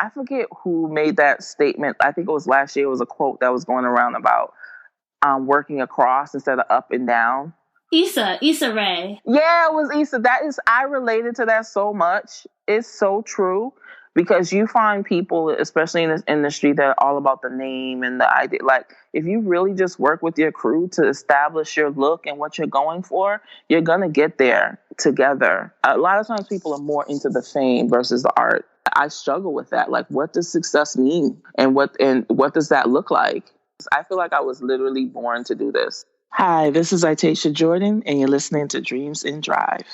I forget who made that statement. I think it was last year. It was a quote that was going around about working across instead of up and down. Issa Rae. Yeah, it was Issa. I related to that so much. It's so true because you find people, especially in this industry, that are all about the name and the idea. Like, if you really just work with your crew to establish your look and what you're going for, you're going to get there together. A lot of times people are more into the fame versus the art. I struggle with that. Like, what does success mean? And what does that look like? I feel like I was literally born to do this. Hi, this is Itaysha Jordan, and you're listening to Dreams in Drive.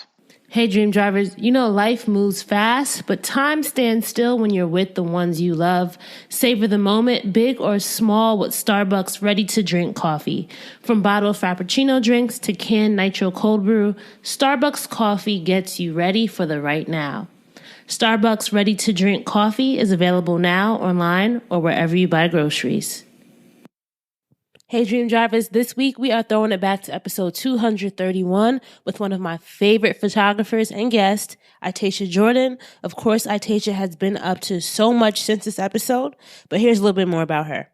Hey, Dream Drivers, you know life moves fast, but time stands still when you're with the ones you love. Savor the moment, big or small, with Starbucks ready-to-drink coffee. From bottled Frappuccino drinks to canned Nitro Cold Brew, Starbucks coffee gets you ready for the right now. Starbucks ready-to-drink coffee is available now, online, or wherever you buy groceries. Hey, Dream Drivers, this week we are throwing it back to episode 231 with one of my favorite photographers and guest, Itaysha Jordan. Of course, Itaysha has been up to so much since this episode, but here's a little bit more about her.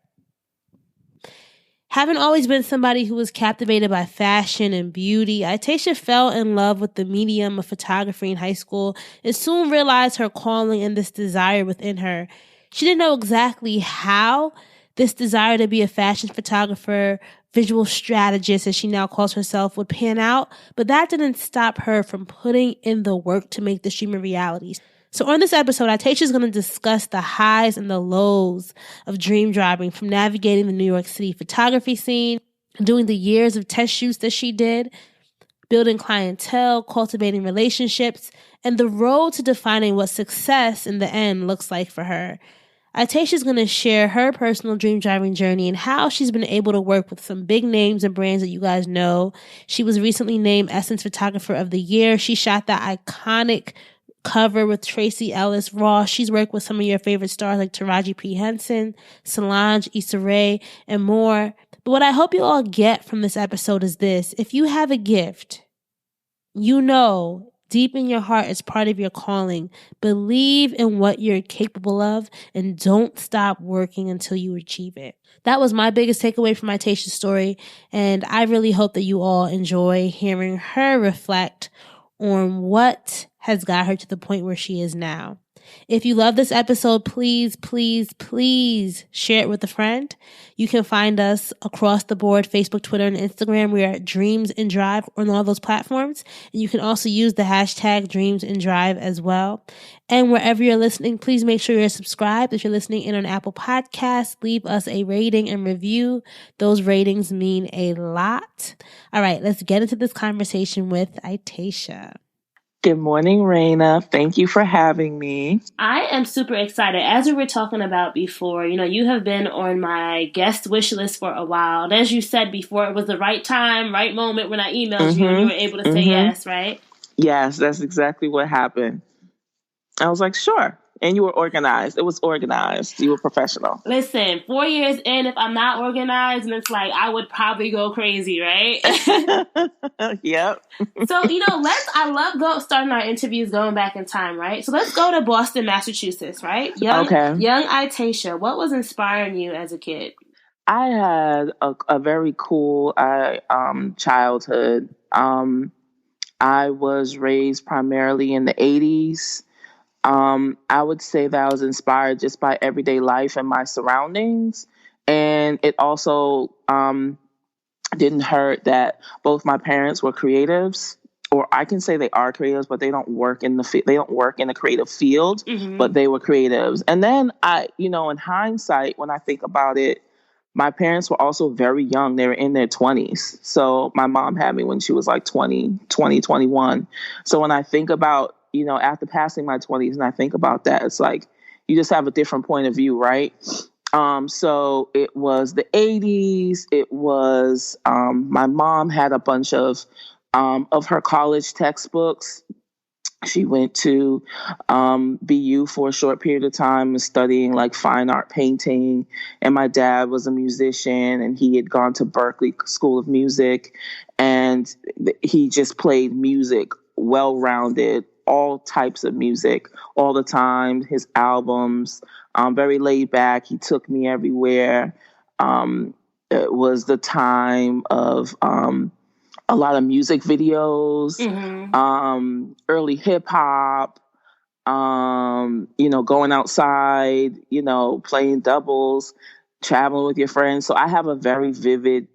Having always been somebody who was captivated by fashion and beauty, Itaysha fell in love with the medium of photography in high school and soon realized her calling and this desire within her. She didn't know exactly how this desire to be a fashion photographer, visual strategist, as she now calls herself, would pan out, but that didn't stop her from putting in the work to make this dream a reality. So on this episode, Itaysha is going to discuss the highs and the lows of dream driving, from navigating the New York City photography scene, doing the years of test shoots that she did, building clientele, cultivating relationships, and the road to defining what success in the end looks like for her. Itaysha is going to share her personal dream driving journey and how she's been able to work with some big names and brands that you guys know. She was recently named Essence Photographer of the Year. She shot that iconic cover with Tracee Ellis Ross. She's worked with some of your favorite stars like Taraji P, Henson, Solange, Issa Rae, and more. But what I hope you all get from this episode is this. If you have a gift, you know deep in your heart it's part of your calling. Believe in what you're capable of and don't stop working until you achieve it. That was my biggest takeaway from Itaysha's story, and I really hope that you all enjoy hearing her reflect on what has got her to the point where she is now. If you love this episode, please, please, please share it with a friend. You can find us across the board, Facebook, Twitter, and Instagram. We are at Dreams in Drive on all those platforms. And you can also use the hashtag Dreams in Drive as well. And wherever you're listening, please make sure you're subscribed. If you're listening in on Apple Podcasts, leave us a rating and review. Those ratings mean a lot. All right, let's get into this conversation with Itaysha. Good morning, Raina. Thank you for having me. I am super excited. As we were talking about before, you have been on my guest wish list for a while. And as you said before, it was the right time, right moment when I emailed you and you were able to say yes, right? Yes, that's exactly what happened. I was like, sure. And you were organized. It was organized. You were professional. Listen, 4 years in, if I'm not organized, and it's like, I would probably go crazy, right? Yep. So, I love starting our interviews going back in time, right? So let's go to Boston, Massachusetts, right? Young Itaysha, what was inspiring you as a kid? I had a very cool childhood. I was raised primarily in the 80s. I would say that I was inspired just by everyday life and my surroundings. And it also didn't hurt that both my parents were creatives, or I can say they are creatives, but they don't work in the creative field, but they were creatives. And then in hindsight, when I think about it, my parents were also very young. They were in their 20s. So my mom had me when she was like 21. So when I think about, after passing my 20s and I think about that, it's like you just have a different point of view, right? So it was the 80s. It was my mom had a bunch of her college textbooks. She went to BU for a short period of time studying like fine art painting. And my dad was a musician and he had gone to Berklee School of Music, and he just played music, well-rounded, all types of music all the time. His albums, very laid back. He took me everywhere. It was the time of a lot of music videos, early hip hop, going outside, playing doubles, traveling with your friends. So I have a very vivid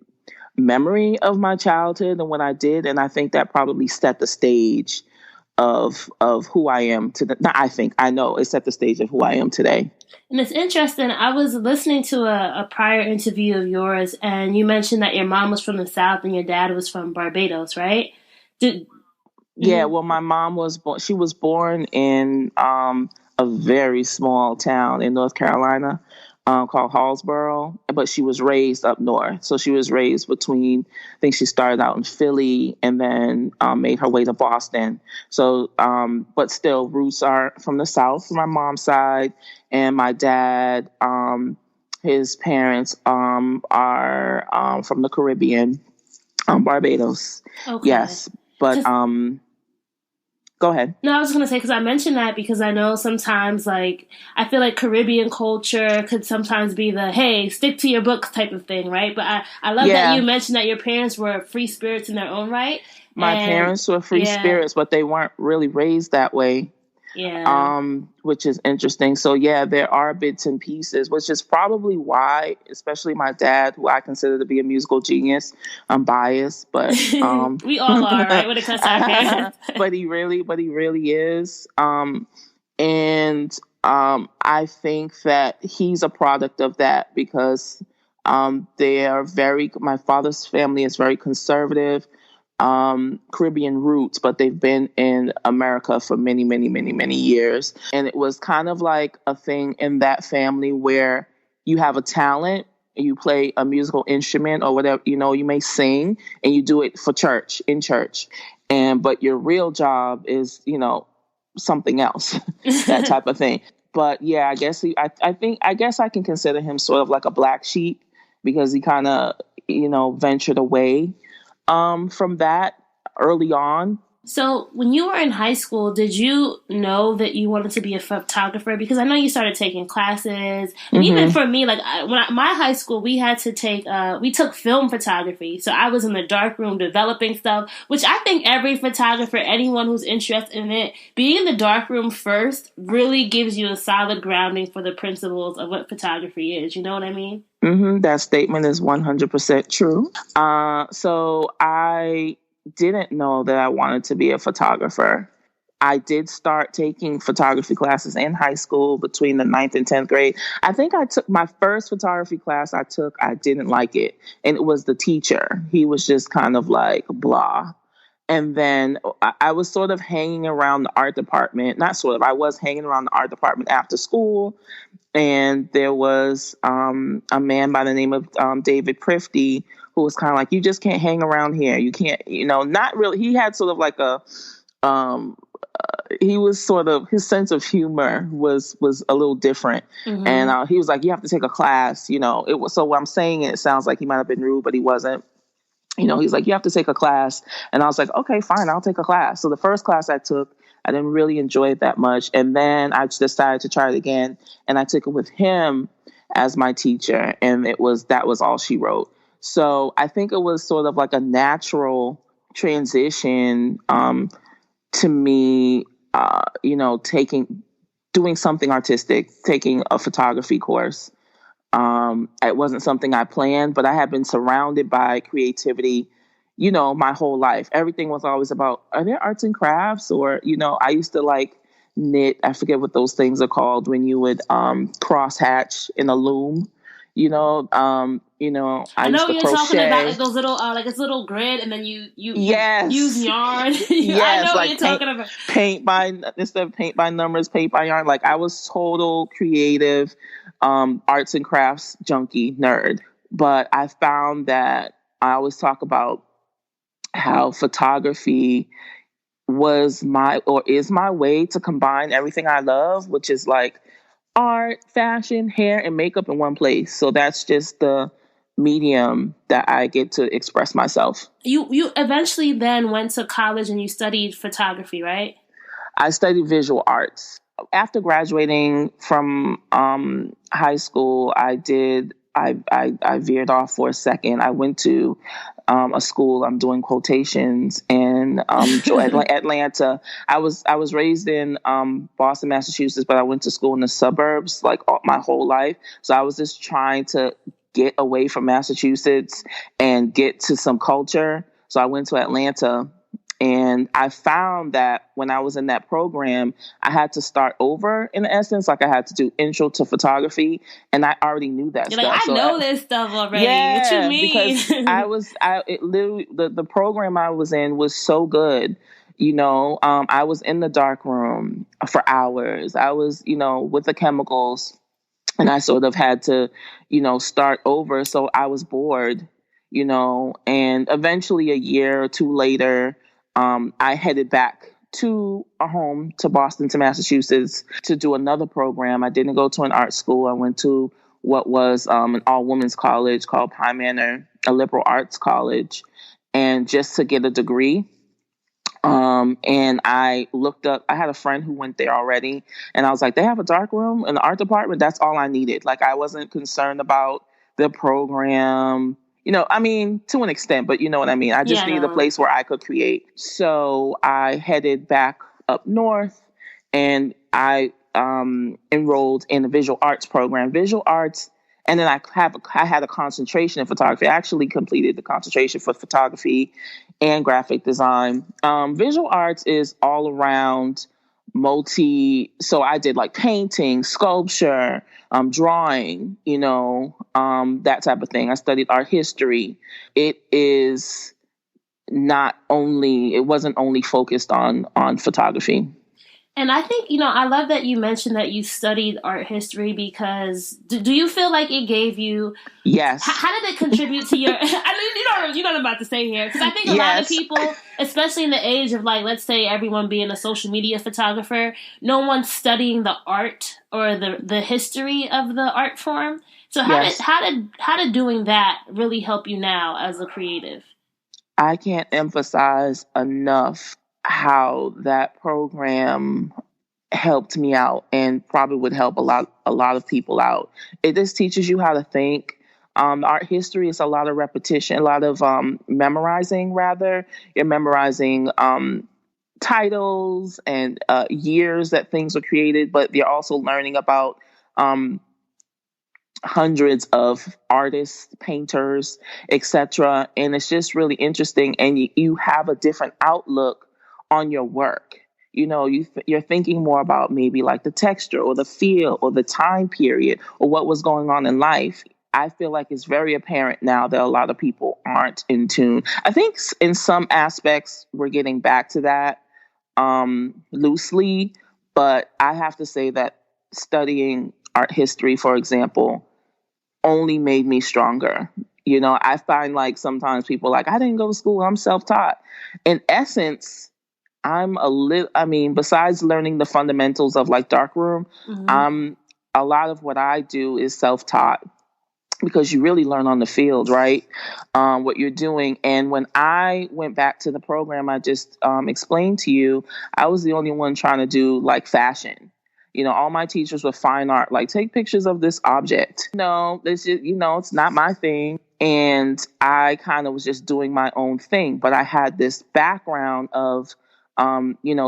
memory of my childhood and what I did, and I think that probably set the stage of who I am today. Not I think, I know it set the stage of who I am today. And it's interesting. I was listening to a prior interview of yours, and you mentioned that your mom was from the South and your dad was from Barbados, right? Did Yeah, well, my mom was born. She was born in a very small town in North Carolina called Hallsboro, but she was raised up north. So she was raised between. I think she started out in Philly and then made her way to Boston. So, but still, roots are from the South from my mom's side, and my dad. His parents are from the Caribbean, Barbados. Okay. Yes, but go ahead. No, I was going to say, because I mentioned that because I know sometimes, I feel like Caribbean culture could sometimes be the, hey, stick to your books type of thing, right? But I love that you mentioned that your parents were free spirits in their own right. My parents were free spirits, but they weren't really raised that way. Yeah. Which is interesting. So yeah, there are bits and pieces, which is probably why, especially my dad, who I consider to be a musical genius, I'm biased, but we all are, right? When it comes to our parents. but he really is. And I think that he's a product of that because they are my father's family is very conservative. Caribbean roots, but they've been in America for many, many, many, many years. And it was kind of like a thing in that family where you have a talent, you play a musical instrument or whatever, you may sing and you do it for in church. But your real job is, something else, that type of thing. But yeah, I guess I guess I can consider him sort of like a black sheep because he kind of, ventured away from that early on. So when you were in high school, did you know that you wanted to be a photographer? Because I know you started taking classes. And even for me, my high school, we had to we took film photography. So I was in the dark room developing stuff, which I think every photographer, anyone who's interested in it, being in the dark room first really gives you a solid grounding for the principles of what photography is. You know what I mean? That statement is 100% true. So I didn't know that I wanted to be a photographer. I did start taking photography classes in high school between the 9th and 10th grade. I think I took my first photography class I didn't like it. And it was the teacher. He was just kind of like blah. And then I was sort of hanging around the art department. Not sort of, I was hanging around the art department after school. And there was a man by the name of David Prifty who was kind of like, you just can't hang around here. You can't, not really. He had sort of like he was sort of, his sense of humor was a little different. And he was like, you have to take a class, it was, so what I'm saying, it sounds like he might have been rude, but he wasn't. He's like, you have to take a class. And I was like, okay, fine, I'll take a class. So the first class I took, I didn't really enjoy it that much. And then I decided to try it again. And I took it with him as my teacher. And that was all she wrote. So I think it was sort of like a natural transition to me, doing something artistic, taking a photography course. It wasn't something I planned, but I had been surrounded by creativity, my whole life. Everything was always about, are there arts and crafts? Or, I used to knit. I forget what those things are called when you would cross hatch in a loom. I know used to you're crochet. talking about like those little it's a little grid, and then you yes. use yarn. Yes, I know what you're talking about. Instead of paint by numbers, paint by yarn. I was total creative, arts and crafts junkie nerd. But I found that I always talk about how photography is my way to combine everything I love, which is art, fashion, hair, and makeup in one place. So that's just the medium that I get to express myself. You eventually then went to college and you studied photography, right? I studied visual arts. after graduating from high school, I veered off for a second. I went to a school. I'm doing quotations in Atlanta. I was raised in Boston, Massachusetts, but I went to school in the suburbs like my whole life. So I was just trying to get away from Massachusetts and get to some culture. So I went to Atlanta. And I found that when I was in that program, I had to start over in essence. Like I had to do intro to photography, and I already knew that You're stuff. like, I know this stuff already. Yeah, what you mean? because it literally, the program I was in was so good. I was in the dark room for hours. I was, with the chemicals, and I sort of had to, start over. So I was bored, and eventually a year or two later, I headed back to a home to Boston, to Massachusetts, to do another program. I didn't go to an art school. I went to what was an all-women's college called Pine Manor, a liberal arts college, and just to get a degree. And I looked up, I had a friend who went there already, and I was like, they have a dark room in the art department. That's all I needed. Like, I wasn't concerned about the program, I mean, to an extent, but you know what I mean? I just needed a place where I could create. So I headed back up north, and I enrolled in the visual arts program. Visual arts, and then I had a concentration in photography. I actually completed the concentration for photography and graphic design. Visual arts is all around so I did like painting, sculpture, drawing, that type of thing. I studied art history. It wasn't only focused on photography. And I think, I love that you mentioned that you studied art history because do you feel like it gave you... Yes. How did it contribute to your... I mean, you know what I'm about to say here. Because I think a lot of people, especially in the age of, like, let's say everyone being a social media photographer, no one's studying the art or the history of the art form. So how did doing that really help you now as a creative? I can't emphasize enough how that program helped me out, and probably would help a lot of people out. It just teaches you how to think. Art history is a lot of repetition, a lot of memorizing. Rather, you're memorizing titles and years that things were created, but you're also learning about hundreds of artists, painters, etc. And it's just really interesting. And you have a different outlook on your work. You're thinking more about maybe like the texture or the feel or the time period or what was going on in life. I feel like it's very apparent now that a lot of people aren't in tune. I think in some aspects we're getting back to that loosely, but I have to say that studying art history, for example, only made me stronger. I find like sometimes people like, I didn't go to school, I'm self-taught. In essence, besides learning the fundamentals of like darkroom, a lot of what I do is self-taught because you really learn on the field, right? What you're doing. And when I went back to the program I just explained to you, I was the only one trying to do like fashion. All my teachers were fine art, like take pictures of this object. No, it's just, it's not my thing. And I kind of was just doing my own thing. But I had this background of,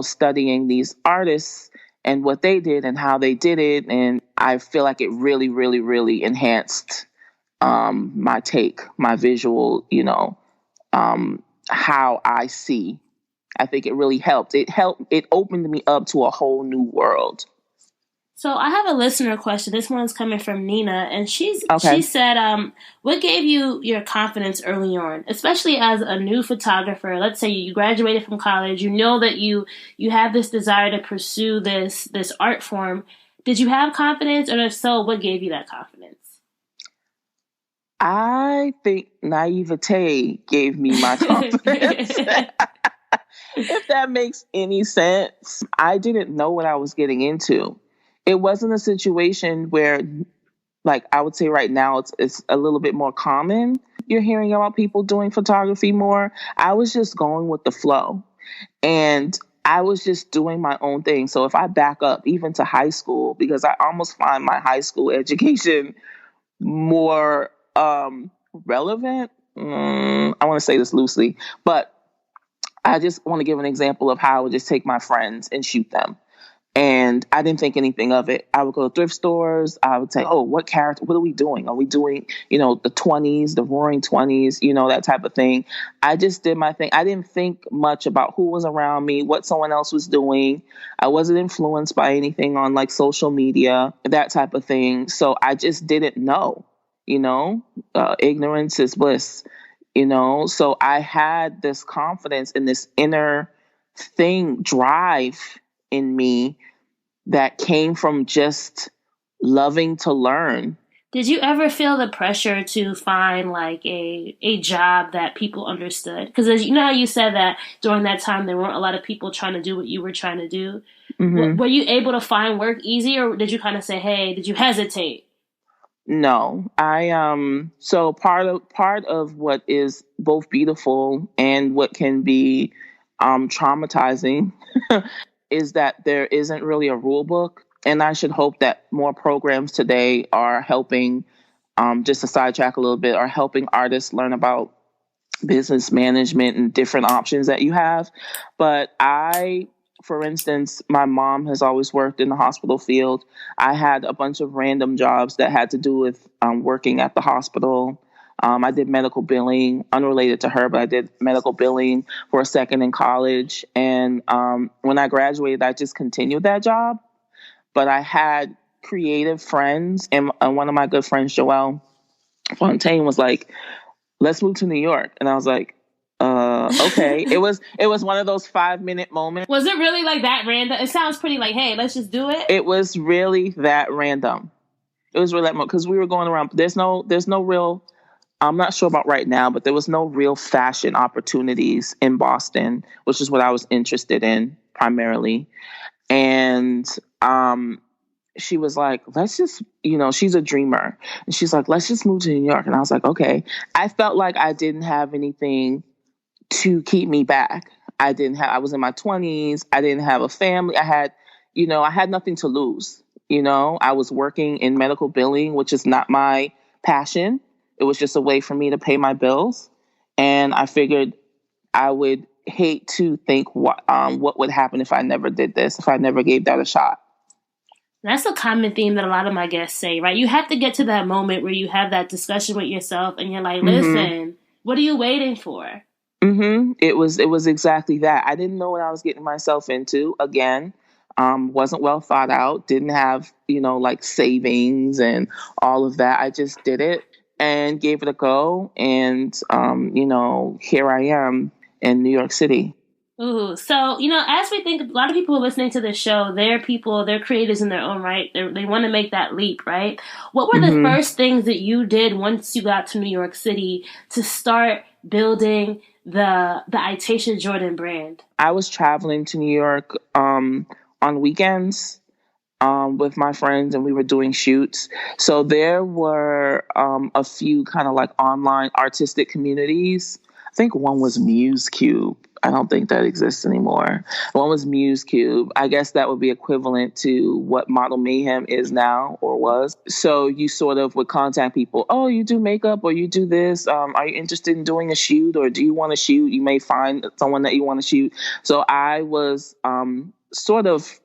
studying these artists and what they did and how they did it. And I feel like it really, really, really enhanced my visual, how I see. I think it really helped. It opened me up to a whole new world. So I have a listener question. This one's coming from Nina, and she said, what gave you your confidence early on, especially as a new photographer? Let's say you graduated from college, you know that you have this desire to pursue this art form. Did you have confidence, and if so, what gave you that confidence? I think naivete gave me my confidence. If that makes any sense. I didn't know what I was getting into. It wasn't a situation where, like, I would say right now it's a little bit more common. You're hearing about people doing photography more. I was just going with the flow. And I was just doing my own thing. So if I back up even to high school, because I almost find my high school education more relevant. I want to say this loosely, but I just want to give an example of how I would just take my friends and shoot them. And I didn't think anything of it. I would go to thrift stores. I would say, oh, what character, what are we doing? Are we doing, the 20s, the roaring 20s, that type of thing. I just did my thing. I didn't think much about who was around me, what someone else was doing. I wasn't influenced by anything on like social media, that type of thing. So I just didn't know, ignorance is bliss, So I had this confidence in this inner drive in me that came from just loving to learn. Did you ever feel the pressure to find like a job that people understood? Because as you know, how you said that during that time there weren't a lot of people trying to do what you were trying to do. Mm-hmm. Were you able to find work easy, or did you kind of say, "Hey"? Did you hesitate? No, so part of what is both beautiful and what can be traumatizing is that there isn't really a rule book. And I should hope that more programs today are helping, just to sidetrack a little bit, are helping artists learn about business management and different options that you have. But for instance, my mom has always worked in the hospital field. I had a bunch of random jobs that had to do with working at the hospital. I did medical billing, unrelated to her, but I did medical billing for a second in college. And when I graduated, I just continued that job. But I had creative friends, and one of my good friends, Joelle Fontaine, was like, let's move to New York. And I was like, okay. It was one of those 5-minute moments. Was it really like that random? It sounds pretty like, hey, let's just do it. It was really that random. It was really that because we were going around. There's no real, I'm not sure about right now, but there was no real fashion opportunities in Boston, which is what I was interested in primarily. And she was like, let's just, she's a dreamer. And she's like, let's just move to New York. And I was like, okay. I felt like I didn't have anything to keep me back. I was in my 20s. I didn't have a family. I had nothing to lose. I was working in medical billing, which is not my passion. It was just a way for me to pay my bills. And I figured I would hate to think what would happen if I never did this, if I never gave that a shot. That's a common theme that a lot of my guests say, right? You have to get to that moment where you have that discussion with yourself and you're like, listen, what are you waiting for? Mm-hmm. It was exactly that. I didn't know what I was getting myself into. Again, wasn't well thought out. Didn't have, like savings and all of that. I just did it and gave it a go. And, here I am in New York City. Ooh, so, as we think, a lot of people listening to this show, they're creators in their own right. They want to make that leap, right? What were the first things that you did once you got to New York City to start building the Itaysha Jordan brand? I was traveling to New York on weekends with my friends, and we were doing shoots. So there were a few kind of like online artistic communities. I think one was Muse Cube. I don't think that exists anymore. One was Muse Cube. I guess that would be equivalent to what Model Mayhem is now or was. So you sort of would contact people. Oh, you do makeup or you do this. Are you interested in doing a shoot or do you want to shoot? You may find someone that you want to shoot. So I was sort of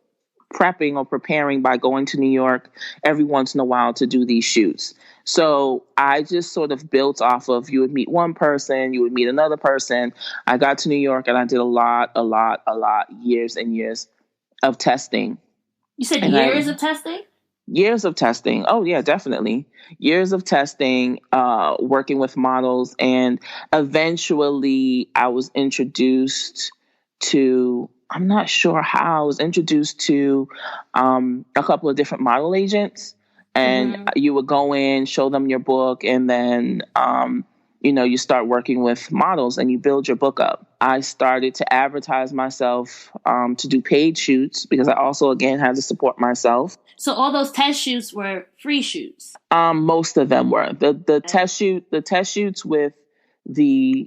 prepping or preparing by going to New York every once in a while to do these shoots. So I just sort of built off of, you would meet one person, you would meet another person. I got to New York and I did a lot, years and years of testing. You said years of testing? Years of testing. Oh yeah, definitely. Years of testing, working with models. And eventually I was introduced to, I'm not sure how, I was introduced to a couple of different model agents. And you would go in, show them your book, and then, you start working with models and you build your book up. I started to advertise myself to do paid shoots because I also, again, had to support myself. So all those test shoots were free shoots? Most of them were. The test shoots with the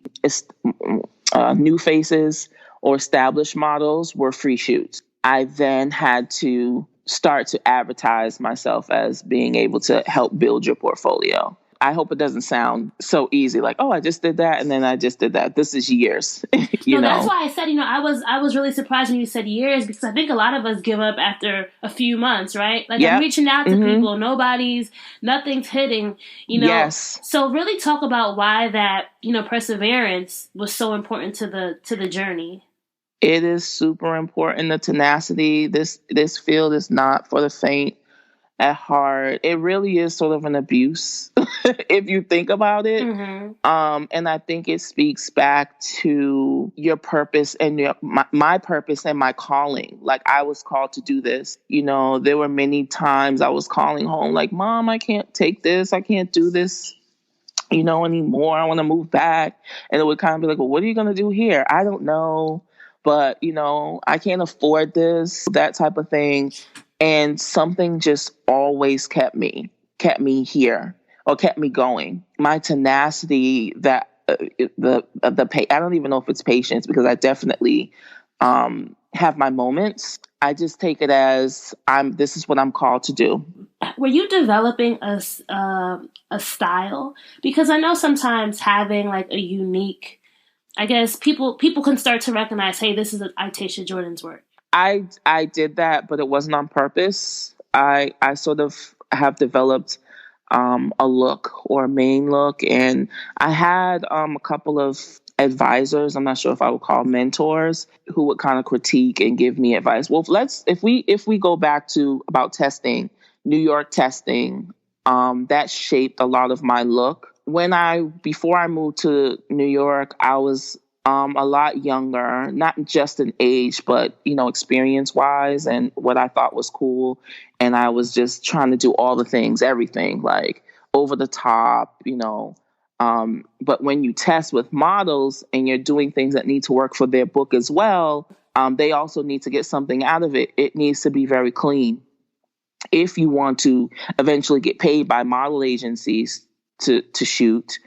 new faces or established models were free shoots. I then had to start to advertise myself as being able to help build your portfolio. I hope it doesn't sound so easy, like, oh, I just did that and then I just did that. This is years, No, that's why I said, I was really surprised when you said years, because I think a lot of us give up after a few months, right? Like, I'm reaching out to people, nothing's hitting, Yes. So really talk about why that, perseverance was so important to the journey. It is super important. The tenacity. This field is not for the faint at heart. It really is sort of an abuse if you think about it. Mm-hmm. And I think it speaks back to your purpose and my purpose and my calling. Like, I was called to do this. There were many times I was calling home like, Mom, I can't take this. I can't do this, anymore. I want to move back. And it would kind of be like, well, what are you going to do here? I don't know. But, I can't afford this, that type of thing. And something just always kept me here, or kept me going. My tenacity, that I don't even know if it's patience, because I definitely have my moments. I just take it as this is what I'm called to do. Were you developing a style? Because I know sometimes having like a unique, I guess people can start to recognize, hey, this is Itaysha Jordan's work. I did that, but it wasn't on purpose. I sort of have developed a look, or a main look, and I had a couple of advisors, I'm not sure if I would call mentors, who would kind of critique and give me advice. Well, if we go back to about testing, New York testing, that shaped a lot of my look. Before I moved to New York, I was a lot younger, not just in age, but, experience-wise, and what I thought was cool. And I was just trying to do all the things, everything, like over the top, but when you test with models and you're doing things that need to work for their book as well, they also need to get something out of it. It needs to be very clean if you want to eventually get paid by model agencies to shoot.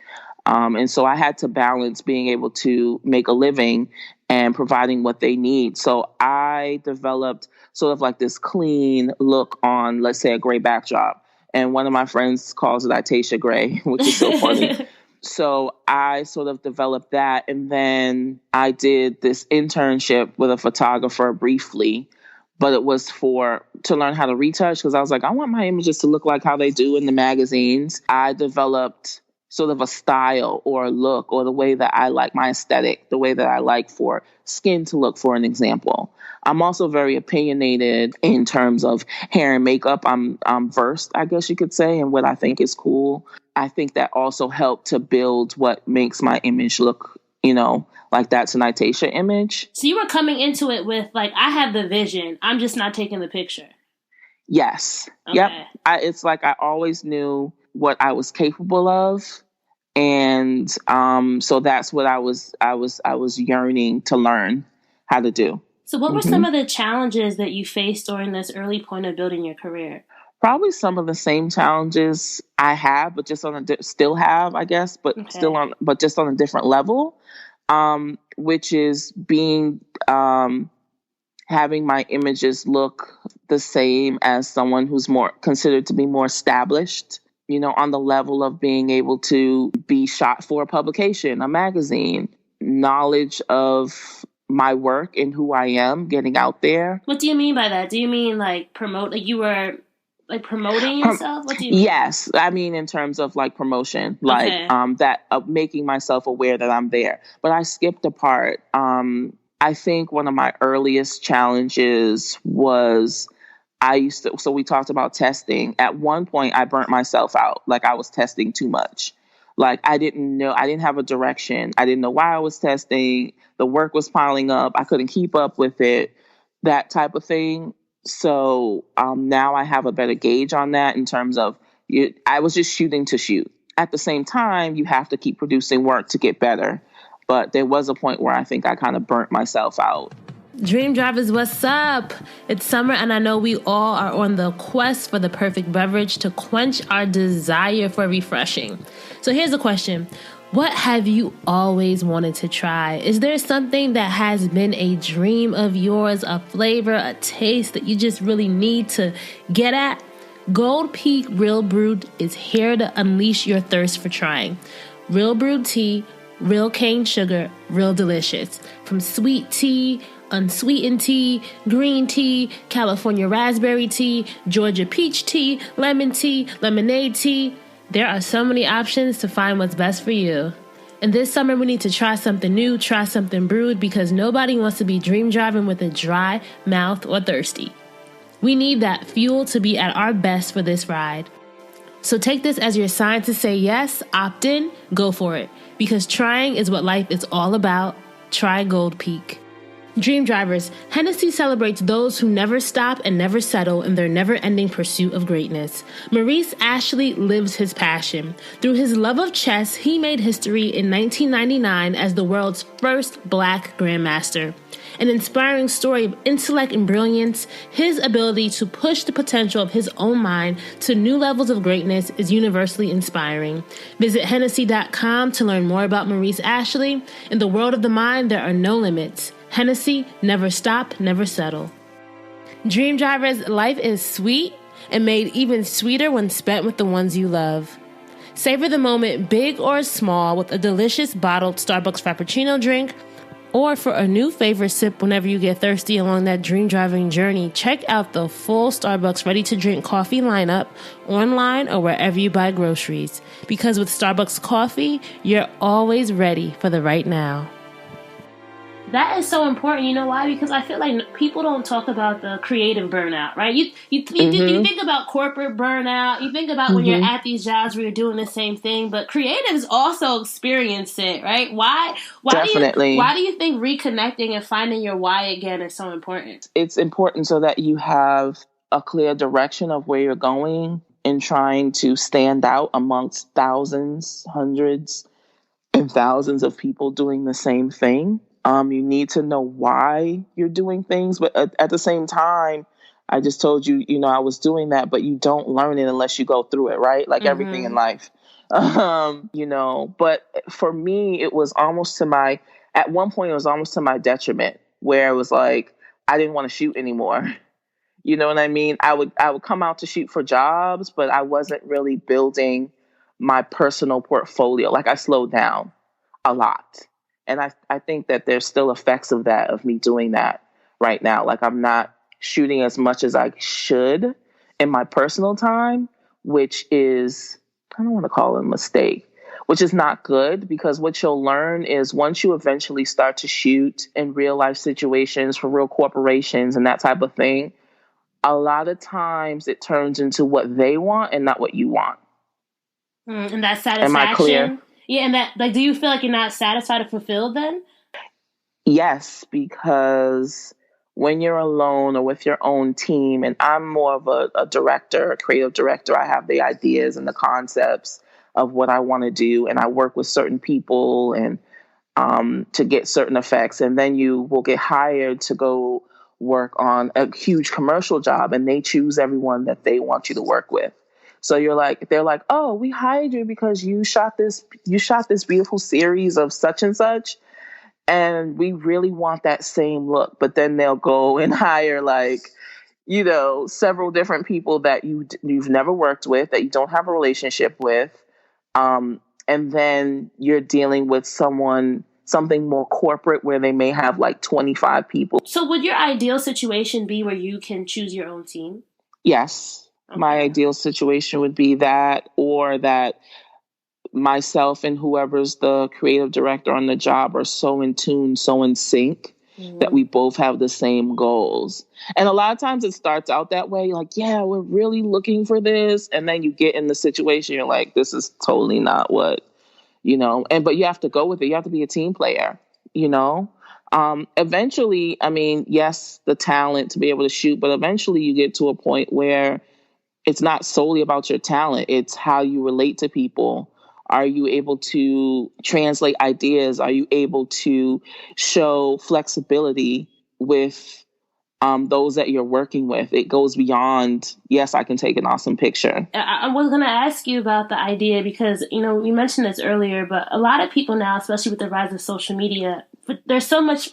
And so I had to balance being able to make a living and providing what they need. So I developed sort of like this clean look on, let's say, a gray backdrop. And one of my friends calls it Itaysha Gray, which is so funny. So I sort of developed that. And then I did this internship with a photographer briefly, but it was to learn how to retouch, because I was like, I want my images to look like how they do in the magazines. I developed sort of a style or a look, or the way that I like my aesthetic, the way that I like for skin to look, for an example. I'm also very opinionated in terms of hair and makeup. I'm versed, I guess you could say, in what I think is cool. I think that also helped to build what makes my image look, like that's an Itaysha image. So you were coming into it with like, I have the vision, I'm just not taking the picture. Yes. Okay. Yep. It's like I always knew what I was capable of. And so that's what I was yearning to learn how to do. So what were some of the challenges that you faced during this early point of building your career? Probably some of the same challenges I have, but just still have, I guess, but but just on a different level, which is having my images look the same as someone who's more considered to be more established, on the level of being able to be shot for a publication, a magazine, knowledge of my work and who I am, getting out there. What do you mean by that? Do you mean like promote, like you were like promoting yourself? What do you mean? Yes. I mean, in terms of like promotion, like that of making myself aware that I'm there. But I skipped a part. I think one of my earliest challenges was so we talked about testing. At one point, I burnt myself out. Like, I was testing too much. Like, I didn't have a direction. I didn't know why I was testing. The work was piling up. I couldn't keep up with it, that type of thing. So now I have a better gauge on that in terms of I was just shooting to shoot. At the same time, you have to keep producing work to get better. But there was a point where I think I kind of burnt myself out. Dream Drivers, what's up? It's summer, and I know we all are on the quest for the perfect beverage to quench our desire for refreshing. So here's the question. What have you always wanted to try? Is there something that has been a dream of yours, a flavor, a taste that you just really need to get at? Gold Peak Real Brewed is here to unleash your thirst for trying. Real brewed tea, real cane sugar, real delicious. From sweet tea, unsweetened tea, green tea, California raspberry tea, Georgia peach tea, lemon tea, lemonade tea. There are so many options to find what's best for you. And this summer we need to try something new, try something brewed, because nobody wants to be dream driving with a dry mouth or thirsty. We need that fuel to be at our best for this ride. So take this as your sign to say yes, opt in, go for it. Because trying is what life is all about. Try Gold Peak. Dream drivers, Hennessy celebrates those who never stop and never settle in their never-ending pursuit of greatness. Maurice Ashley lives his passion. Through his love of chess, he made history in 1999 as the world's first Black Grandmaster. An inspiring story of intellect and brilliance, his ability to push the potential of his own mind to new levels of greatness is universally inspiring. Visit Hennessy.com to learn more about Maurice Ashley. In the world of the mind, there are no limits. Hennessy, never stop, never settle. Dream drivers, life is sweet and made even sweeter when spent with the ones you love. Savor the moment, big or small, with a delicious bottled Starbucks Frappuccino drink, or for a new favorite sip whenever you get thirsty along that dream driving journey. Check out the full Starbucks ready-to-drink coffee lineup online or wherever you buy groceries. Because with Starbucks coffee, you're always ready for the right now. That is so important. You know why? Because I feel like people don't talk about the creative burnout, right? You think about corporate burnout. You think about when you're at these jobs where you're doing the same thing, but creatives also experience it, right? Why Definitely. Why do you think reconnecting and finding your why again is so important? It's important so that you have a clear direction of where you're going and trying to stand out amongst thousands, hundreds, and thousands of people doing the same thing. You need to know why you're doing things, but at the same time, I just told you, I was doing that, but you don't learn it unless you go through it, right? Like everything in life. But for me, it was at one point, it was almost to my detriment, where it was like, I didn't want to shoot anymore. You know what I mean? I would come out to shoot for jobs, but I wasn't really building my personal portfolio. Like I slowed down a lot. And I think that there's still effects of that, of me doing that right now. Like I'm not shooting as much as I should in my personal time, which is, I don't want to call it a mistake, which is not good, because what you'll learn is once you eventually start to shoot in real life situations for real corporations and that type of thing, a lot of times it turns into what they want and not what you want. And that satisfaction. Am I clear? Yeah, and that, like, do you feel like you're not satisfied or fulfilled then? Yes, because when you're alone or with your own team, and I'm more of a director, a creative director, I have the ideas and the concepts of what I want to do, and I work with certain people and to get certain effects, and then you will get hired to go work on a huge commercial job, and they choose everyone that they want you to work with. So they're like, oh, we hired you because you shot this beautiful series of such and such, and we really want that same look. But then they'll go and hire several different people that you've never worked with, that you don't have a relationship with, and then you're dealing with something more corporate where they may have like 25 people. So would your ideal situation be where you can choose your own team? Yes. Okay. My ideal situation would be that, or that myself and whoever's the creative director on the job are so in tune, so in sync, that we both have the same goals. And a lot of times it starts out that way, like, yeah, we're really looking for this. And then you get in the situation, you're like, this is totally not what, but you have to go with it. You have to be a team player, Eventually, I mean, yes, the talent to be able to shoot, but eventually you get to a point where it's not solely about your talent. It's how you relate to people. Are you able to translate ideas? Are you able to show flexibility with those that you're working with. It goes beyond, yes, I can take an awesome picture. I was going to ask you about the idea because, you know, you mentioned this earlier, but a lot of people now, especially with the rise of social media, there's so much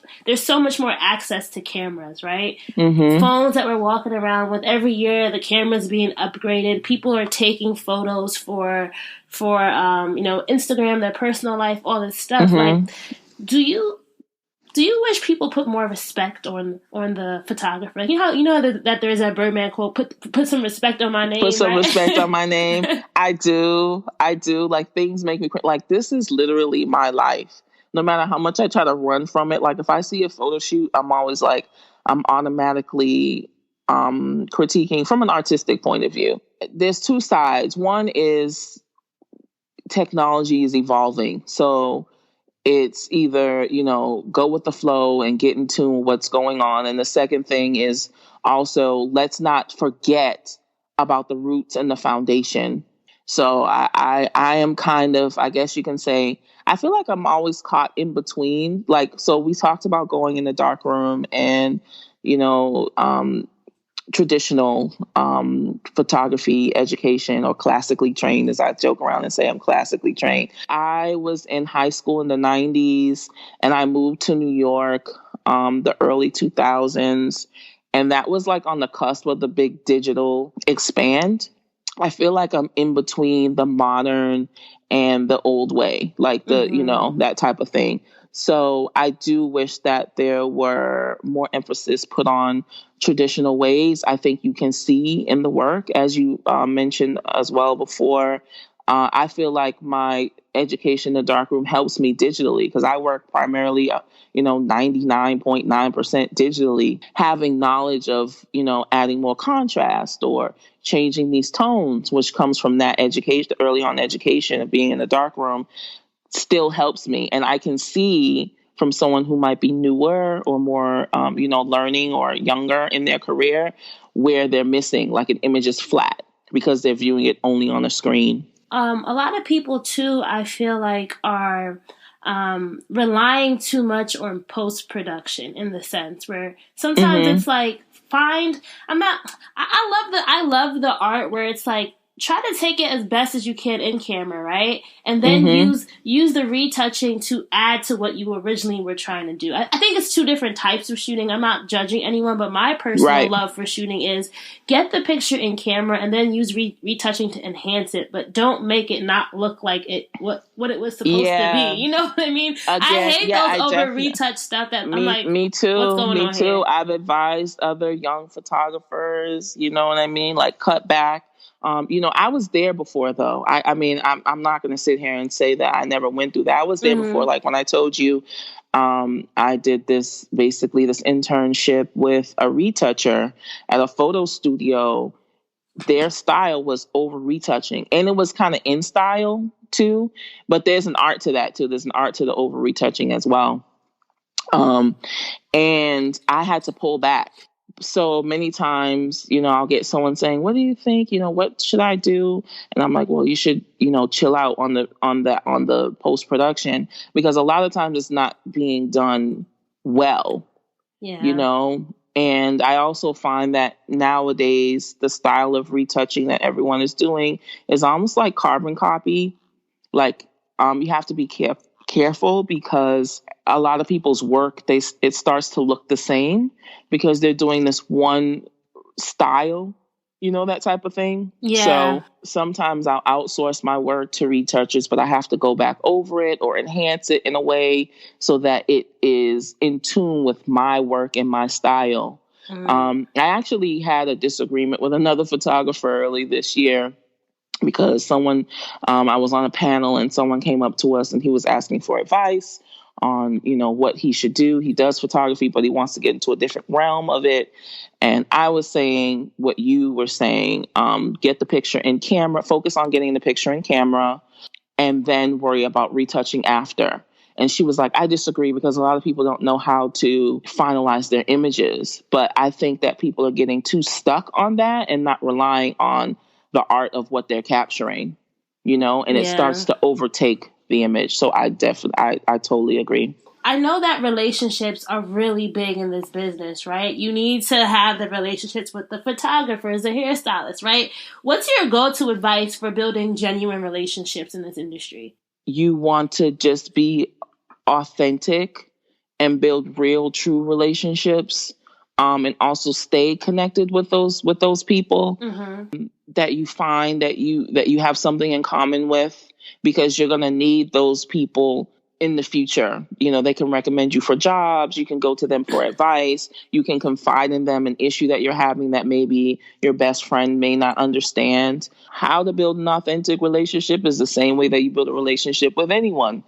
more access to cameras, right? Mm-hmm. Phones that we're walking around with every year, the cameras being upgraded. People are taking photos for Instagram, their personal life, all this stuff. Mm-hmm. Like, do you wish people put more respect on the photographer? Like, you know that there's that Birdman quote, put some respect on my name. Put some right? respect on my name. I do. Like, things make me like, this is literally my life. No matter how much I try to run from it, like if I see a photo shoot, I'm always like, I'm automatically critiquing from an artistic point of view. There's two sides. One is technology is evolving. So it's either, go with the flow and get in tune with what's going on. And the second thing is also, let's not forget about the roots and the foundation. So I am kind of, I guess you can say, I feel like I'm always caught in between. Like, so we talked about going in the dark room and, traditional photography education, or classically trained, as I joke around and say I'm classically trained. I was in high school in the 90s and I moved to New York the early 2000s. And that was like on the cusp of the big digital expand. I feel like I'm in between the modern and the old way, like that type of thing. So I do wish that there were more emphasis put on traditional ways. I think you can see in the work, as you mentioned as well before. I feel like my education in the darkroom helps me digitally because I work primarily, 99.9% digitally. Having knowledge of, adding more contrast or changing these tones, which comes from that education, early on education of being in the darkroom, still helps me. And I can see from someone who might be newer or more, learning or younger in their career, where they're missing, like an image is flat because they're viewing it only on a screen. A lot of people too, I feel like, are relying too much on post-production, in the sense where sometimes it's like, I love the art where it's like, try to take it as best as you can in camera, right? And then use the retouching to add to what you originally were trying to do. I think it's two different types of shooting. I'm not judging anyone, but my personal love for shooting is get the picture in camera and then use retouching to enhance it, but don't make it not look like what it was supposed to be. You know what I mean? Again, I hate those over retouch stuff that I'm like, me too. What's going on here? I've advised other young photographers, you know what I mean? Like, cut back. I was there before, though. I'm not going to sit here and say that I never went through that. I was there before. Like when I told you, I did this internship with a retoucher at a photo studio. Their style was over retouching, and it was kind of in style too. But there's an art to that too. There's an art to the over retouching as well. And I had to pull back. So many times, I'll get someone saying, "What do you think? What should I do?" And I'm like, "Well, you should, chill out on the post production, because a lot of times it's not being done well." Yeah. And I also find that nowadays the style of retouching that everyone is doing is almost like carbon copy. Like, you have to be careful because a lot of people's work, it starts to look the same because they're doing this one style, that type of thing. Yeah. So sometimes I'll outsource my work to retouchers, but I have to go back over it or enhance it in a way so that it is in tune with my work and my style. I actually had a disagreement with another photographer early this year because I was on a panel and someone came up to us and he was asking for advice on, what he should do. He does photography, but he wants to get into a different realm of it. And I was saying what you were saying, get the picture in camera, focus on getting the picture in camera, and then worry about retouching after. And she was like, I disagree because a lot of people don't know how to finalize their images. But I think that people are getting too stuck on that and not relying on the art of what they're capturing, and it starts to overtake the image. So I totally agree. I know that relationships are really big in this business, right? You need to have the relationships with the photographers, the hairstylists, right? What's your go-to advice for building genuine relationships in this industry? You want to just be authentic and build real, true relationships, and also stay connected with those people that you find that you have something in common with, because you're going to need those people in the future. They can recommend you for jobs. You can go to them for advice. You can confide in them an issue that you're having that maybe your best friend may not understand. How to build an authentic relationship is the same way that you build a relationship with anyone.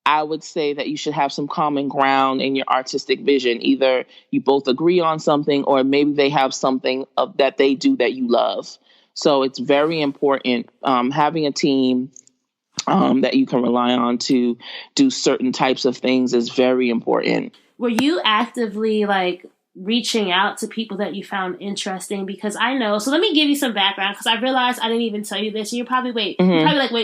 I would say that you should have some common ground in your artistic vision. Either you both agree on something, or maybe they have something that they do that you love. So it's very important, having a team that you can rely on to do certain types of things is very important. Were you actively reaching out to people that you found interesting? Because I know, so let me give you some background, because I realized I didn't even tell you this, and you're probably wait,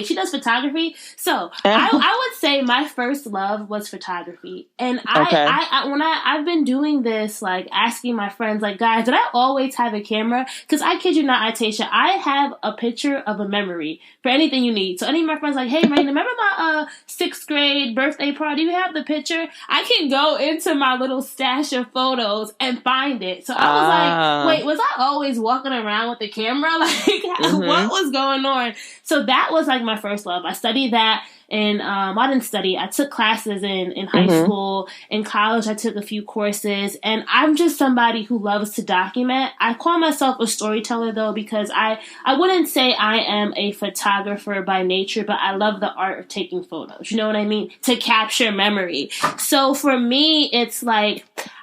she does photography? So I would say my first love was photography. And I've been doing this, asking my friends, guys, did I always have a camera? Because I kid you not, Itaysha, I have a picture of a memory for anything you need. So any of my friends hey, Raina, remember my 6th grade birthday party? You have the picture? I can go into my little stash of photos and find it. So I was wait, was I always walking around with the camera? What was going on? So that was my first love. I studied that. And I didn't study. I took classes in high school. In college, I took a few courses. And I'm just somebody who loves to document. I call myself a storyteller, though, because I wouldn't say I am a photographer by nature, but I love the art of taking photos. You know what I mean? To capture memory. So for me, it's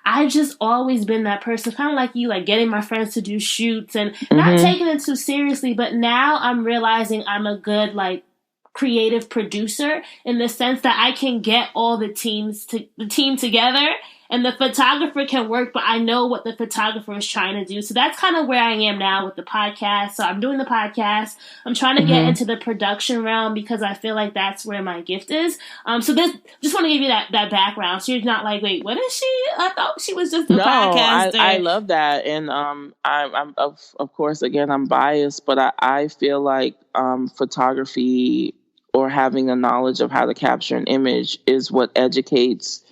I've just always been that person, kind of like you, getting my friends to do shoots and not taking it too seriously. But now I'm realizing I'm a good, creative producer, in the sense that I can get all the team together, and the photographer can work, but I know what the photographer is trying to do. So that's kind of where I am now with the podcast. So I'm doing the podcast. I'm trying to get into the production realm, because I feel like that's where my gift is. So this, just want to give you that background. So you're not wait, what is she? I thought she was just a podcaster. I love that. And I'm of course, again, I'm biased, but I feel like photography, or having a knowledge of how to capture an image, is what educates.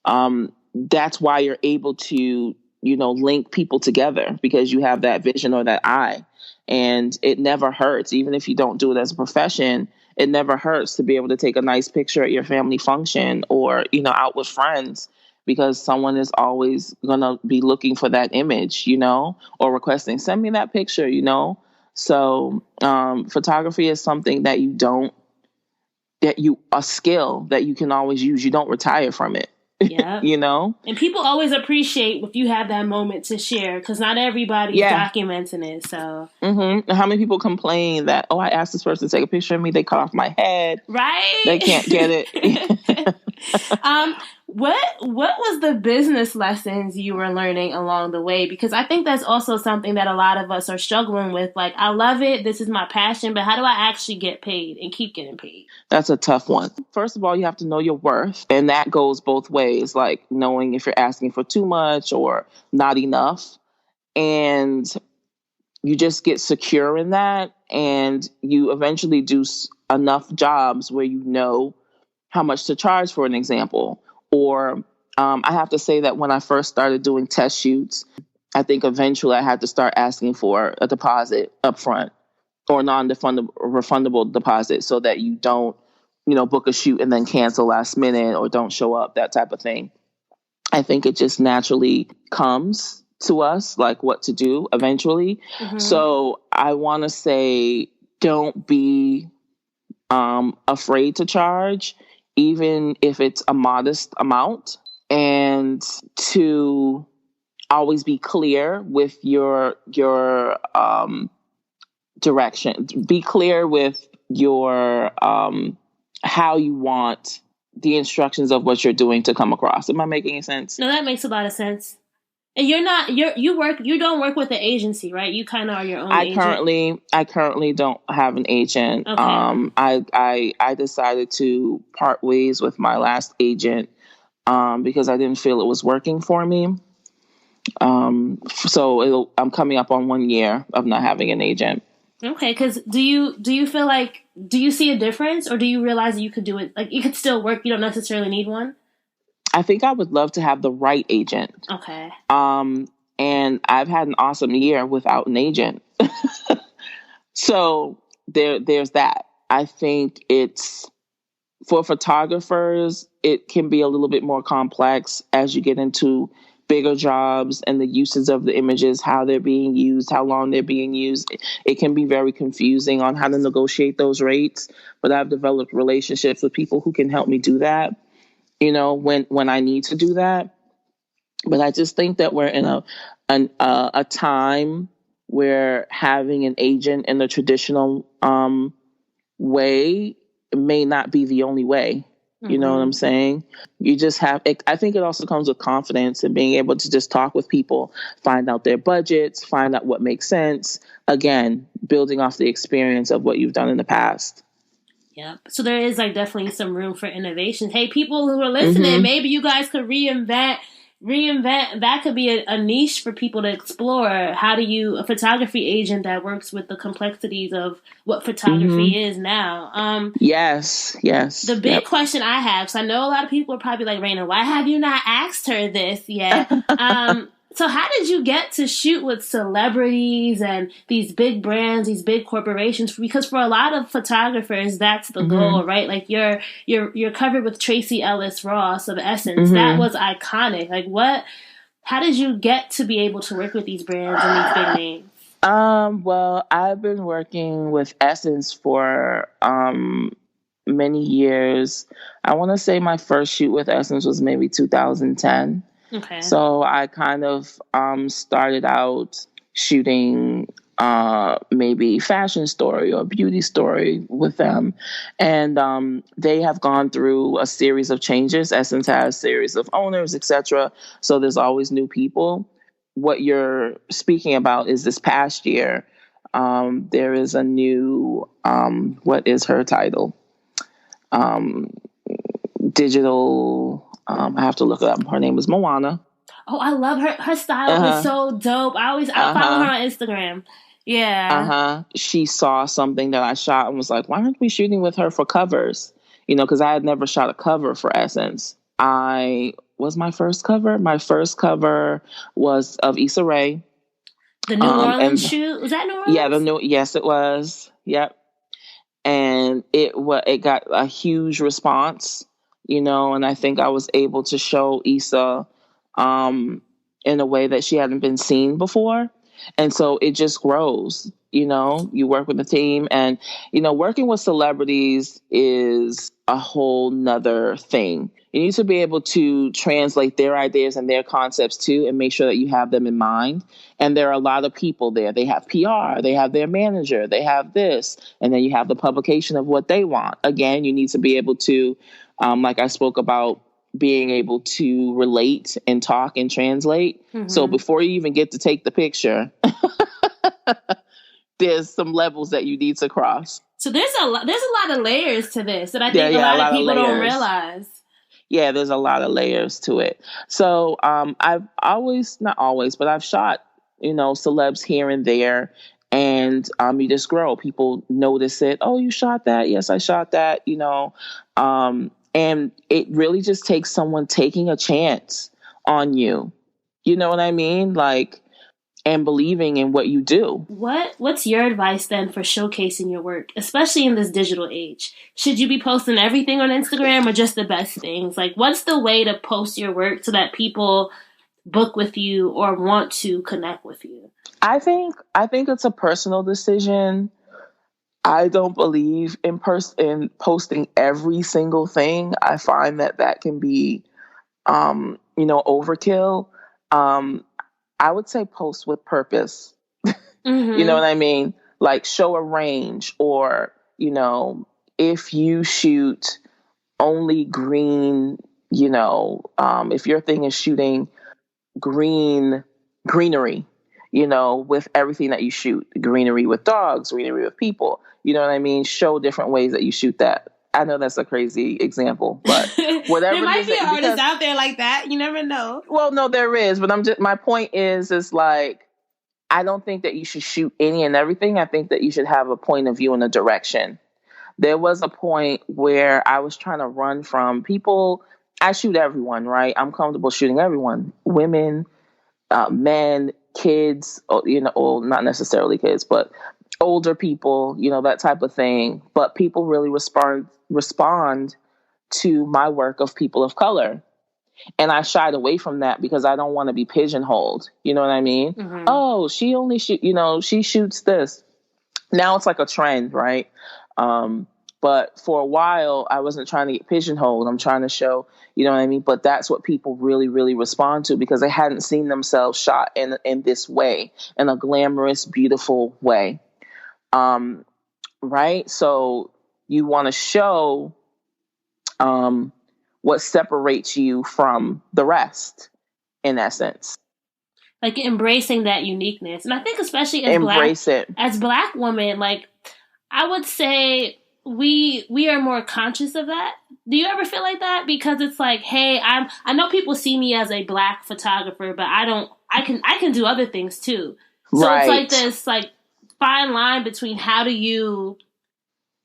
That's why you're able to, link people together, because you have that vision or that eye. And it never hurts, even if you don't do it as a profession. It never hurts to be able to take a nice picture at your family function, or, out with friends, because someone is always going to be looking for that image, or requesting, send me that picture, So photography is something that a skill that you can always use. You don't retire from it. Yeah. And people always appreciate if you have that moment to share, because not everybody's documenting it. So how many people complain that, I asked this person to take a picture of me, they cut off my head, right? They can't get it. What was the business lessons you were learning along the way? Because I think that's also something that a lot of us are struggling with. I love it, this is my passion, but how do I actually get paid and keep getting paid? That's a tough one. First of all, you have to know your worth. And that goes both ways, knowing if you're asking for too much or not enough. And you just get secure in that. And you eventually do enough jobs where you know how much to charge, for an example. Or I have to say that when I first started doing test shoots, I think eventually I had to start asking for a deposit up front, or non-refundable deposit, so that you don't, book a shoot and then cancel last minute, or don't show up, that type of thing. I think it just naturally comes to us, what to do eventually. So I want to say, don't be afraid to charge, even if it's a modest amount, and to always be clear with your direction. Be clear with your how you want the instructions of what you're doing to come across. Am I making any sense? No, that makes a lot of sense. And you don't work with an agency, right? You kind of are your own agent. I currently don't have an agent. Okay. I decided to part ways with my last agent because I didn't feel it was working for me. So I'm coming up on 1 year of not having an agent. Okay, because do you feel like, do you see a difference, or do you realize that you could do it, like you could still work, you don't necessarily need one? I think I would love to have the right agent. Okay. And I've had an awesome year without an agent. So there's that. I think it's for photographers, it can be a little bit more complex as you get into bigger jobs and the uses of the images, how they're being used, how long they're being used. It can be very confusing on how to negotiate those rates. But I've developed relationships with people who can help me do that, when I need to do that. But I just think that we're in a time where having an agent in the traditional way may not be the only way. You know what I'm saying? You just have, I think it also comes with confidence and being able to just talk with people, find out their budgets, find out what makes sense. Again, building off the experience of what you've done in the past. Yeah. So there is like definitely some room for innovation. Hey, people who are listening, maybe you guys could reinvent. That could be a niche for people to explore. How do you, a photography agent that works with the complexities of what photography is now? Yes. The big question I have, because I know a lot of people are probably like, Raina, why have you not asked her this yet? So how did you get to shoot with celebrities and these big brands, these big corporations? Because for a lot of photographers, that's the goal, right? Like you're covered with Tracee Ellis Ross of Essence. That was iconic. Like how did you get to be able to work with these brands and these big names? Well, I've been working with Essence for many years. I want to say my first shoot with Essence was maybe 2010. Okay. So I kind of started out shooting maybe fashion story or beauty story with them. And they have gone through a series of changes. Essence has a series of owners, etc. So there's always new people. What you're speaking about is this past year, there is a new, what is her title? Digital, I have to look it up. Her name is Moana. Oh, I love her. Her style is so dope. I follow her on Instagram. Yeah. She saw something that I shot and was like, why aren't we shooting with her for covers? Because I had never shot a cover for Essence. My first cover was of Issa Rae. The New Orleans shoot? Was that New Orleans? Yeah, yes, it was. Yep. And it got a huge response, and I think I was able to show Issa in a way that she hadn't been seen before. And so it just grows, you work with the team, and, working with celebrities is a whole nother thing. You need to be able to translate their ideas and their concepts too, and make sure that you have them in mind. And there are a lot of people there. They have PR, they have their manager, they have this, and then you have the publication of what they want. Again, you need to be able to, like I spoke about, being able to relate and talk and translate. So before you even get to take the picture, there's some levels that you need to cross. So there's a lot of layers to this that I think a lot of people don't realize. Yeah, there's a lot of layers to it. So I've not always, but I've shot, celebs here and there. And you just grow. People notice it. Oh, you shot that? Yes, I shot that, and it really just takes someone taking a chance on you. You know what I mean? Like, and believing in what you do. What's your advice then for showcasing your work, especially in this digital age? Should you be posting everything on Instagram or just the best things? Like, what's the way to post your work so that people book with you or want to connect with you? I think it's a personal decision. I don't believe in posting every single thing. I find that can be, overkill. I would say post with purpose. You know what I mean? Like show a range, or, if you shoot only green, if your thing is shooting greenery, with everything that you shoot, greenery with dogs, greenery with people, you know what I mean? Show different ways that you shoot that. I know that's a crazy example, but whatever. There might be an artist because, out there like that. You never know. well, no, there is, but my point is like, I don't think that you should shoot any and everything. I think that you should have a point of view and a direction. There was a point where I was trying to run from people. I shoot everyone, right? I'm comfortable shooting everyone, women, men, kids, or not necessarily kids, but older people, that type of thing. But people really respond to my work of people of color. And I shied away from that because I don't want to be pigeonholed. You know what I mean? Mm-hmm. Oh, she only she shoots this. Now it's like a trend, right? But for a while, I wasn't trying to get pigeonholed. I'm trying to show, you know what I mean? But that's what people really, really respond to because they hadn't seen themselves shot in this way, in a glamorous, beautiful way. Right? So you want to show what separates you from the rest, in essence. Like embracing that uniqueness. And I think especially as black women, like I would say we are more conscious of that. Do you ever feel like that? Because it's like, hey, I know people see me as a black photographer, but I can do other things too. So It's like this like fine line between how do you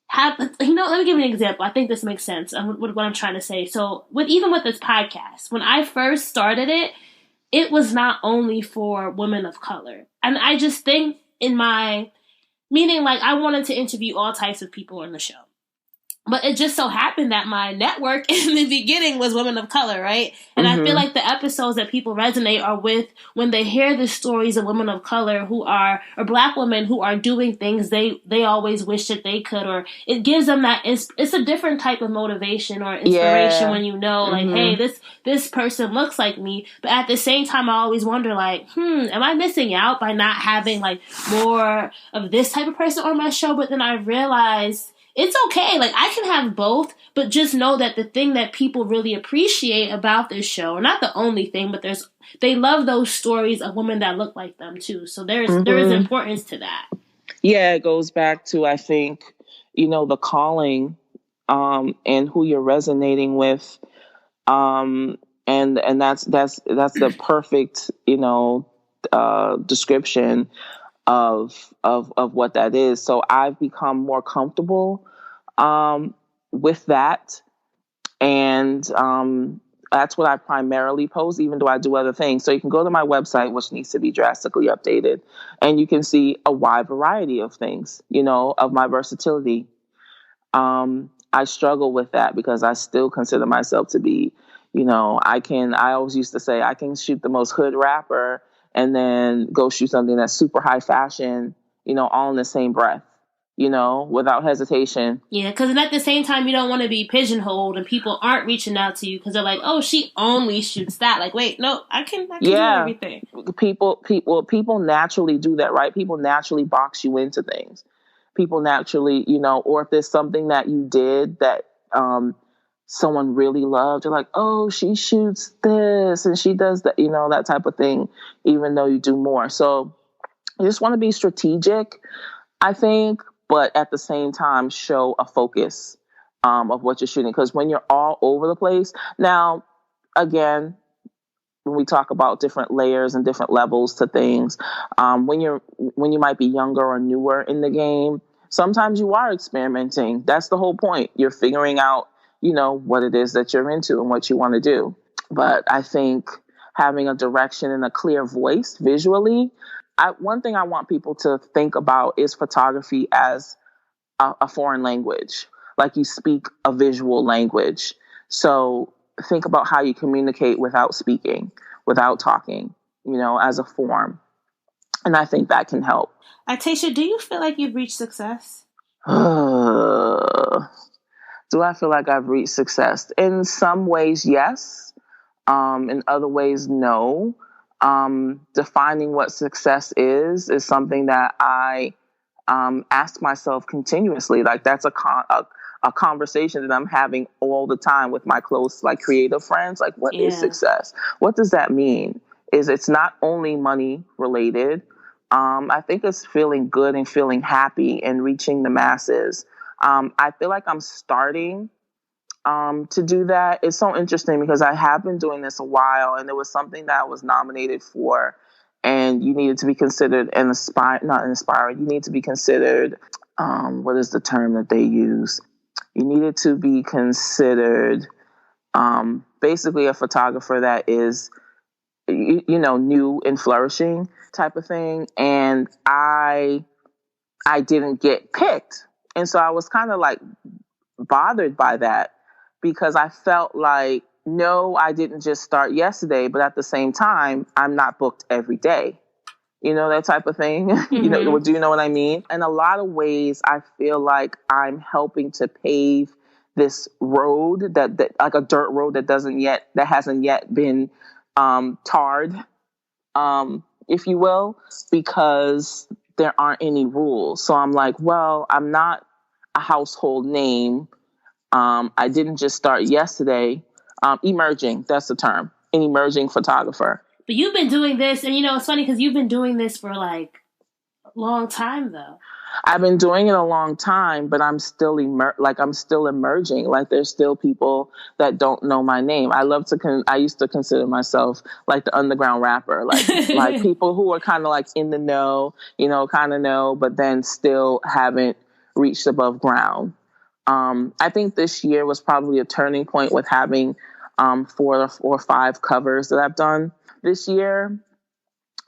have, let me give you an example. I think this makes sense with what I'm trying to say. So even with this podcast, when I first started it, it was not only for women of color. And I just think meaning like I wanted to interview all types of people on the show. But it just so happened that my network in the beginning was women of color, right? And I feel like the episodes that people resonate are with when they hear the stories of women of color or black women who are doing things they always wish that they could, or it gives them that, it's a different type of motivation or inspiration when like, hey, this person looks like me. But at the same time, I always wonder like, am I missing out by not having like more of this type of person on my show? But then I realized it's okay. Like, I can have both, but just know that the thing that people really appreciate about this show, or not the only thing, but they love those stories of women that look like them too. So there is importance to that. Yeah, it goes back to, I think, the calling, and who you're resonating with. And that's the perfect, description of what that is. So I've become more comfortable with that, and that's what I primarily post, even though I do other things. So you can go to my website, which needs to be drastically updated, and you can see a wide variety of things, of my versatility. I struggle with that because I still consider myself to be, I always used to say I can shoot the most hood rapper and then go shoot something that's super high fashion, all in the same breath, without hesitation. Yeah, because at the same time, you don't want to be pigeonholed and people aren't reaching out to you because they're like, oh, she only shoots that. Like, wait, no, I can do everything. People naturally do that, right? People naturally box you into things. People naturally, or if there's something that you did that someone really loved, you're like, oh, she shoots this and she does that, that type of thing, even though you do more. So you just want to be strategic, I think, but at the same time, show a focus of what you're shooting. Because when you're all over the place, now, again, when we talk about different layers and different levels to things, when you might be younger or newer in the game, sometimes you are experimenting. That's the whole point. You're figuring out, what it is that you're into and what you want to do. But I think having a direction and a clear voice visually, one thing I want people to think about is photography as a foreign language. Like you speak a visual language. So think about how you communicate without speaking, without talking, as a form. And I think that can help. Itaysha, do you feel like you've reached success? Do I feel like I've reached success? In some ways, yes. In other ways, no. Defining what success is something that I ask myself continuously. Like that's a conversation that I'm having all the time with my close, like creative friends. Like, what is success? What does that mean? It's not only money related. I think it's feeling good and feeling happy and reaching the masses. I feel like I'm starting to do that. It's so interesting because I have been doing this a while, and it was something that I was nominated for, and you needed to be considered not inspired. You need to be considered, what is the term that they use? You needed to be considered basically a photographer that is, new and flourishing type of thing. And I didn't get picked. And so I was kind of like bothered by that because I felt like, no, I didn't just start yesterday, but at the same time, I'm not booked every day. That type of thing. Mm-hmm. Do you know what I mean? In a lot of ways, I feel like I'm helping to pave this road that like a dirt road that hasn't yet been tarred, if you will, because there aren't any rules. So I'm like, well, I'm not a household name. I didn't just start yesterday. Emerging, that's the term, an emerging photographer. But you've been doing this, and it's funny because you've been doing this for like a long time, though. I've been doing it a long time, but I'm still I'm still emerging. Like there's still people that don't know my name. I used to consider myself like the underground rapper, like people who are kind of like in the know, kind of know, but then still haven't reached above ground. I think this year was probably a turning point with having 4 or 5 covers that I've done this year,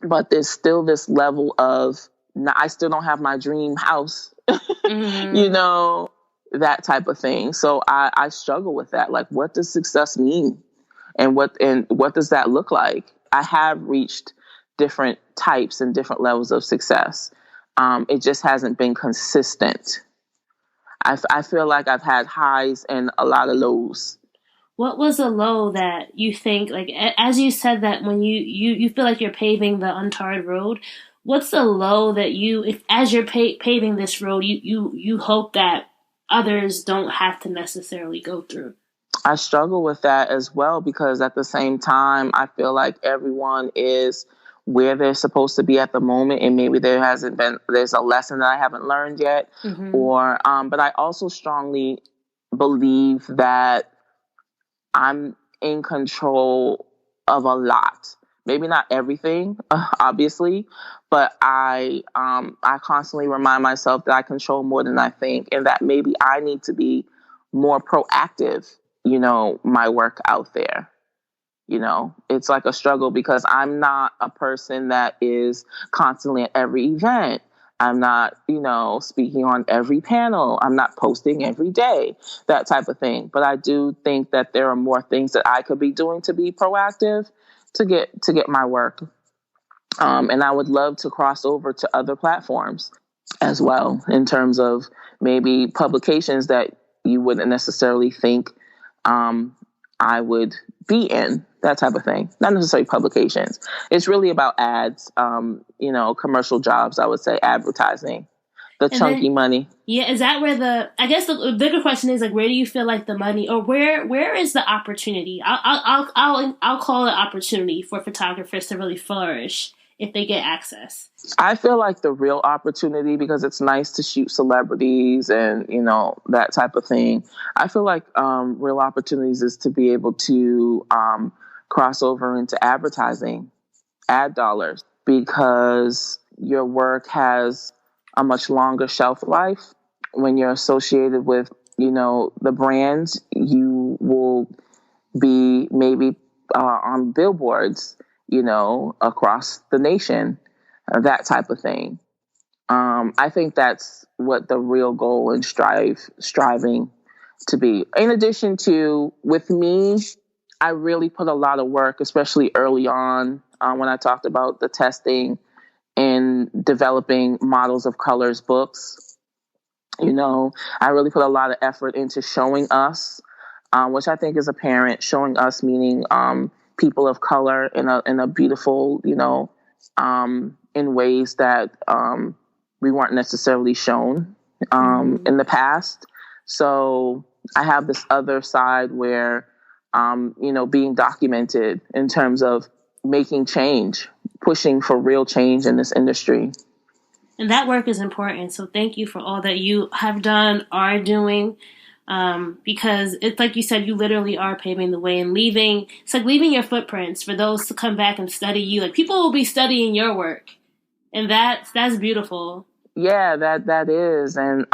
but there's still this level of, I still don't have my dream house, Mm-hmm. That type of thing. So I struggle with that. Like, what does success mean? And what does that look like? I have reached different types and different levels of success. It just hasn't been consistent. I feel like I've had highs and a lot of lows. What was a low that you think, like, as you said that when you feel like you're paving the untarred road, what's the low that if as you're paving this road, you hope that others don't have to necessarily go through? I struggle with that as well because at the same time, I feel like everyone is where they're supposed to be at the moment, and maybe there's a lesson that I haven't learned yet, Mm-hmm. or but I also strongly believe that I'm in control of a lot. Maybe not everything, obviously, but I constantly remind myself that I control more than I think, and that maybe I need to be more proactive. My work out there. It's like a struggle because I'm not a person that is constantly at every event. I'm not, speaking on every panel. I'm not posting every day, that type of thing. But I do think that there are more things that I could be doing to be proactive to get my work. And I would love to cross over to other platforms as well in terms of maybe publications that you wouldn't necessarily think I would be in, that type of thing. Not necessarily publications. It's really about ads, commercial jobs, I would say, advertising, the And chunky then, money. yeah, is that where I guess the bigger question is, like, where do you feel like the money, or where is the opportunity? I'll call it opportunity for photographers to really flourish if they get access. I feel like the real opportunity, because it's nice to shoot celebrities and, that type of thing. I feel like real opportunities is to be able to cross over into advertising, ad dollars, because your work has a much longer shelf life. When you're associated with, the brands, you will be maybe on billboards, across the nation, that type of thing. I think that's what the real goal and striving to be. In addition to, with me, I really put a lot of work, especially early on, when I talked about the testing and developing models of colors books. I really put a lot of effort into showing us, which I think is apparent, showing us meaning people of color in a beautiful, in ways that we weren't necessarily shown Mm-hmm. in the past. So I have this other side where, being documented in terms of making change, pushing for real change in this industry. And that work is important. So thank you for all that you have done, are doing. Because it's like you said, you literally are paving the way and leaving. It's like leaving your footprints for those to come back and study you. Like people will be studying your work, and that's beautiful. Yeah, that is, and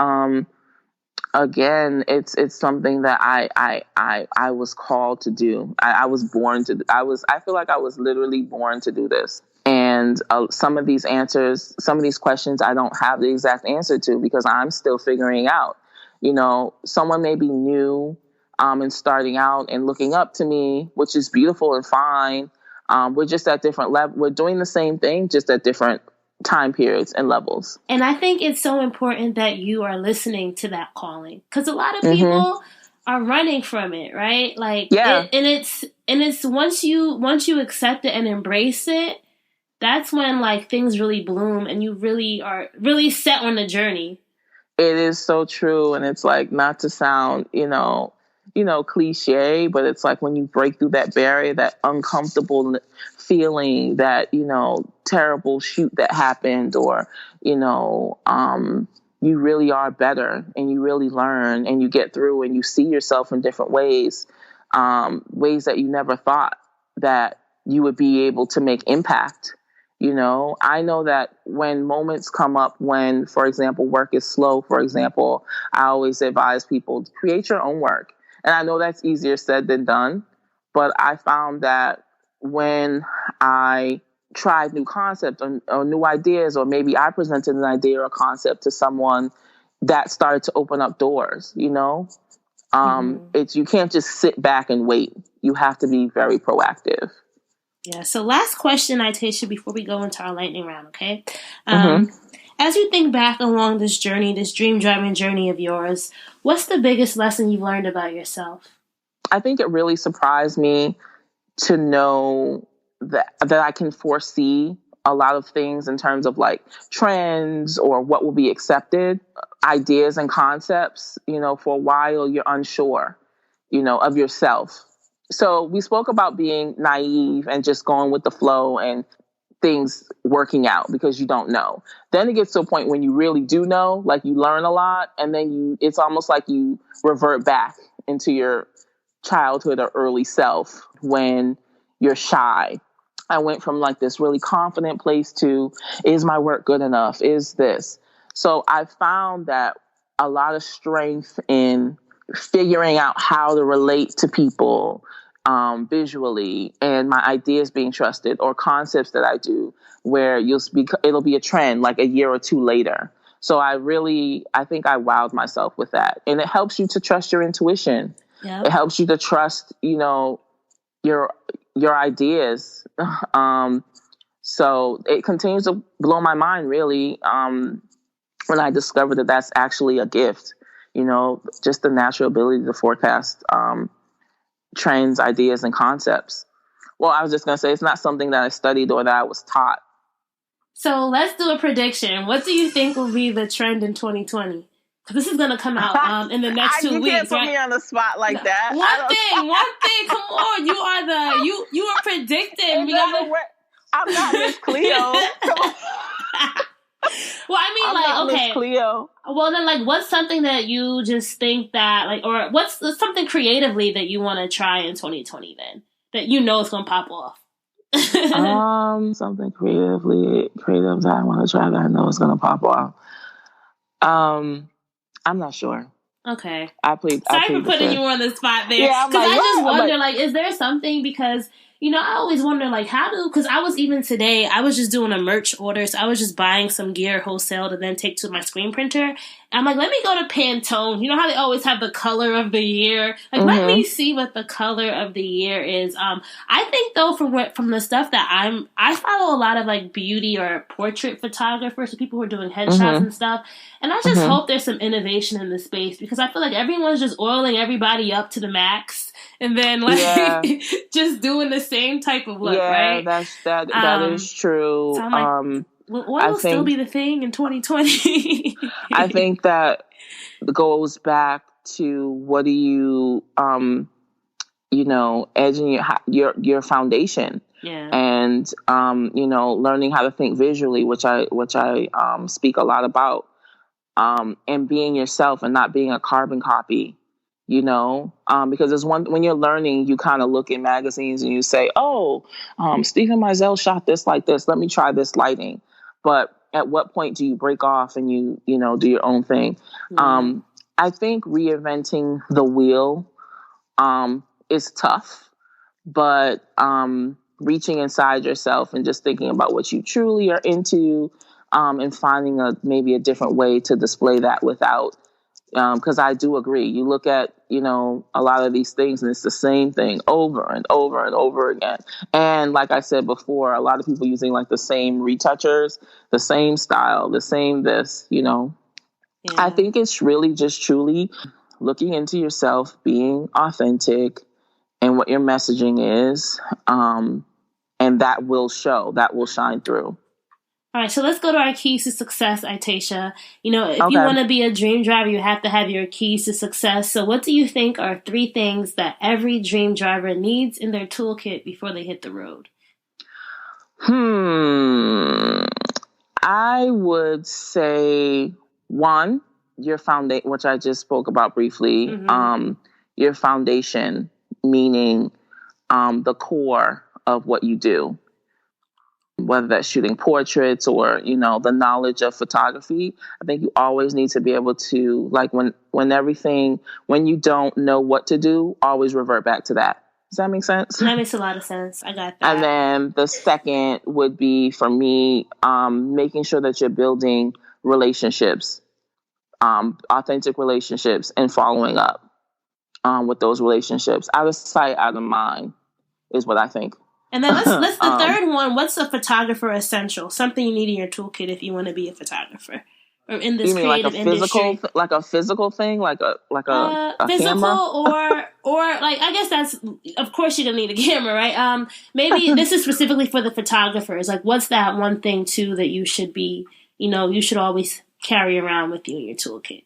again, it's something that I was called to do. I was born to. I feel like I was literally born to do this. And some of these answers, some of these questions, I don't have the exact answer to because I'm still figuring out. You know, someone may be new and starting out and looking up to me, which is beautiful and fine. We're just at different levels. We're doing the same thing, just at different time periods and levels. And I think it's so important that you are listening to that calling, because a lot of people are running from it, right? Like, yeah. It's once you accept it and embrace it, that's when like things really bloom and you really are really set on the journey. It is so true. And it's like, not to sound, cliche, but it's like when you break through that barrier, that uncomfortable feeling, that, terrible shoot that happened, or, you really are better and you really learn and you get through and you see yourself in different ways, ways that you never thought that you would be able to make impact. I know that when moments come up when, for example, work is slow, for example, I always advise people to create your own work. And I know that's easier said than done, but I found that when I tried new concepts or new ideas, or maybe I presented an idea or a concept to someone, that started to open up doors, It's, you can't just sit back and wait. You have to be very proactive. Yeah. So last question, Itaysha, before we go into our lightning round, okay? As you think back along this journey, this dream-driving journey of yours, what's the biggest lesson you've learned about yourself? I think it really surprised me to know that I can foresee a lot of things in terms of like trends or what will be accepted, ideas and concepts. For a while you're unsure, of yourself. So we spoke about being naive and just going with the flow and things working out because you don't know. Then it gets to a point when you really do know, like you learn a lot, and then it's almost like you revert back into your childhood or early self when you're shy. I went from like this really confident place to, is my work good enough? Is this? So I found that a lot of strength in figuring out how to relate to people visually, and my ideas being trusted, or concepts that I do where it'll be a trend like a year or two later. So I think I wowed myself with that. And it helps you to trust your intuition. Yep. It helps you to trust, your ideas. So it continues to blow my mind, really, when I discovered that that's actually a gift, just the natural ability to forecast trends, ideas, and concepts. Well, I was just going to say, it's not something that I studied or that I was taught. So let's do a prediction. What do you think will be the trend in 2020? This is going to come out in the next 2 weeks. You can't put me on the spot like that. One thing. Come on. You are predicting. I'm not Miss Cleo. Well, I mean, I'm like, okay. Cleo. Well, then, like, what's something that you just think that, like, or what's something creatively that you want to try in 2020 then? That you know is going to pop off? Something creative that I want to try that I know is going to pop off. I'm not sure. Okay. Sorry for putting you on the spot there. Yeah, because I just wonder, like, is there something, because, I always wonder, like, because I was just doing a merch order, so I was just buying some gear wholesale to then take to my screen printer. I'm like, let me go to Pantone. You know how they always have the color of the year? Like, let me see what the color of the year is. I think, though, from the stuff that I follow a lot of, like, beauty or portrait photographers, so people who are doing headshots and stuff. And I just hope there's some innovation in the space, because I feel like everyone's just oiling everybody up to the max and then, like, just doing the same type of look, right? That is true. So I'm like, will oil still be the thing in 2020? I think that goes back to, what do you edging your foundation. Yeah. And learning how to think visually, which I speak a lot about, and being yourself and not being a carbon copy. Because there's when you're learning, you kind of look in magazines and you say, oh, Stephen Meisel shot this like this, let me try this lighting. But at what point do you break off and you do your own thing? Yeah. I think reinventing the wheel is tough, but reaching inside yourself and just thinking about what you truly are into, and finding maybe a different way to display that without, because I do agree. You look at, a lot of these things and it's the same thing over and over and over again. And like I said before, a lot of people using like the same retouchers, the same style, the same this, Yeah. I think it's really just truly looking into yourself, being authentic and what your messaging is. And that will shine through. All right, so let's go to our keys to success, Itaysha. If you want to be a dream driver, you have to have your keys to success. So what do you think are 3 things that every dream driver needs in their toolkit before they hit the road? I would say 1, your foundation, which I just spoke about briefly. Mm-hmm. Your foundation, meaning the core of what you do. Whether that's shooting portraits or, the knowledge of photography. I think you always need to be able to, like when you don't know what to do, always revert back to that. Does that make sense? That makes a lot of sense. I got that. And then the second would be for me, making sure that you're building relationships, authentic relationships, and following up with those relationships. Out of sight, out of mind is what I think. And then let's the third one. What's a photographer essential? Something you need in your toolkit if you want to be a photographer or in this creative industry. Like a physical thing, like a physical camera? or like I guess that's of course you're gonna need a camera, right? Maybe this is specifically for the photographers. Like, what's that one thing too that you should be, you should always carry around with you in your toolkit?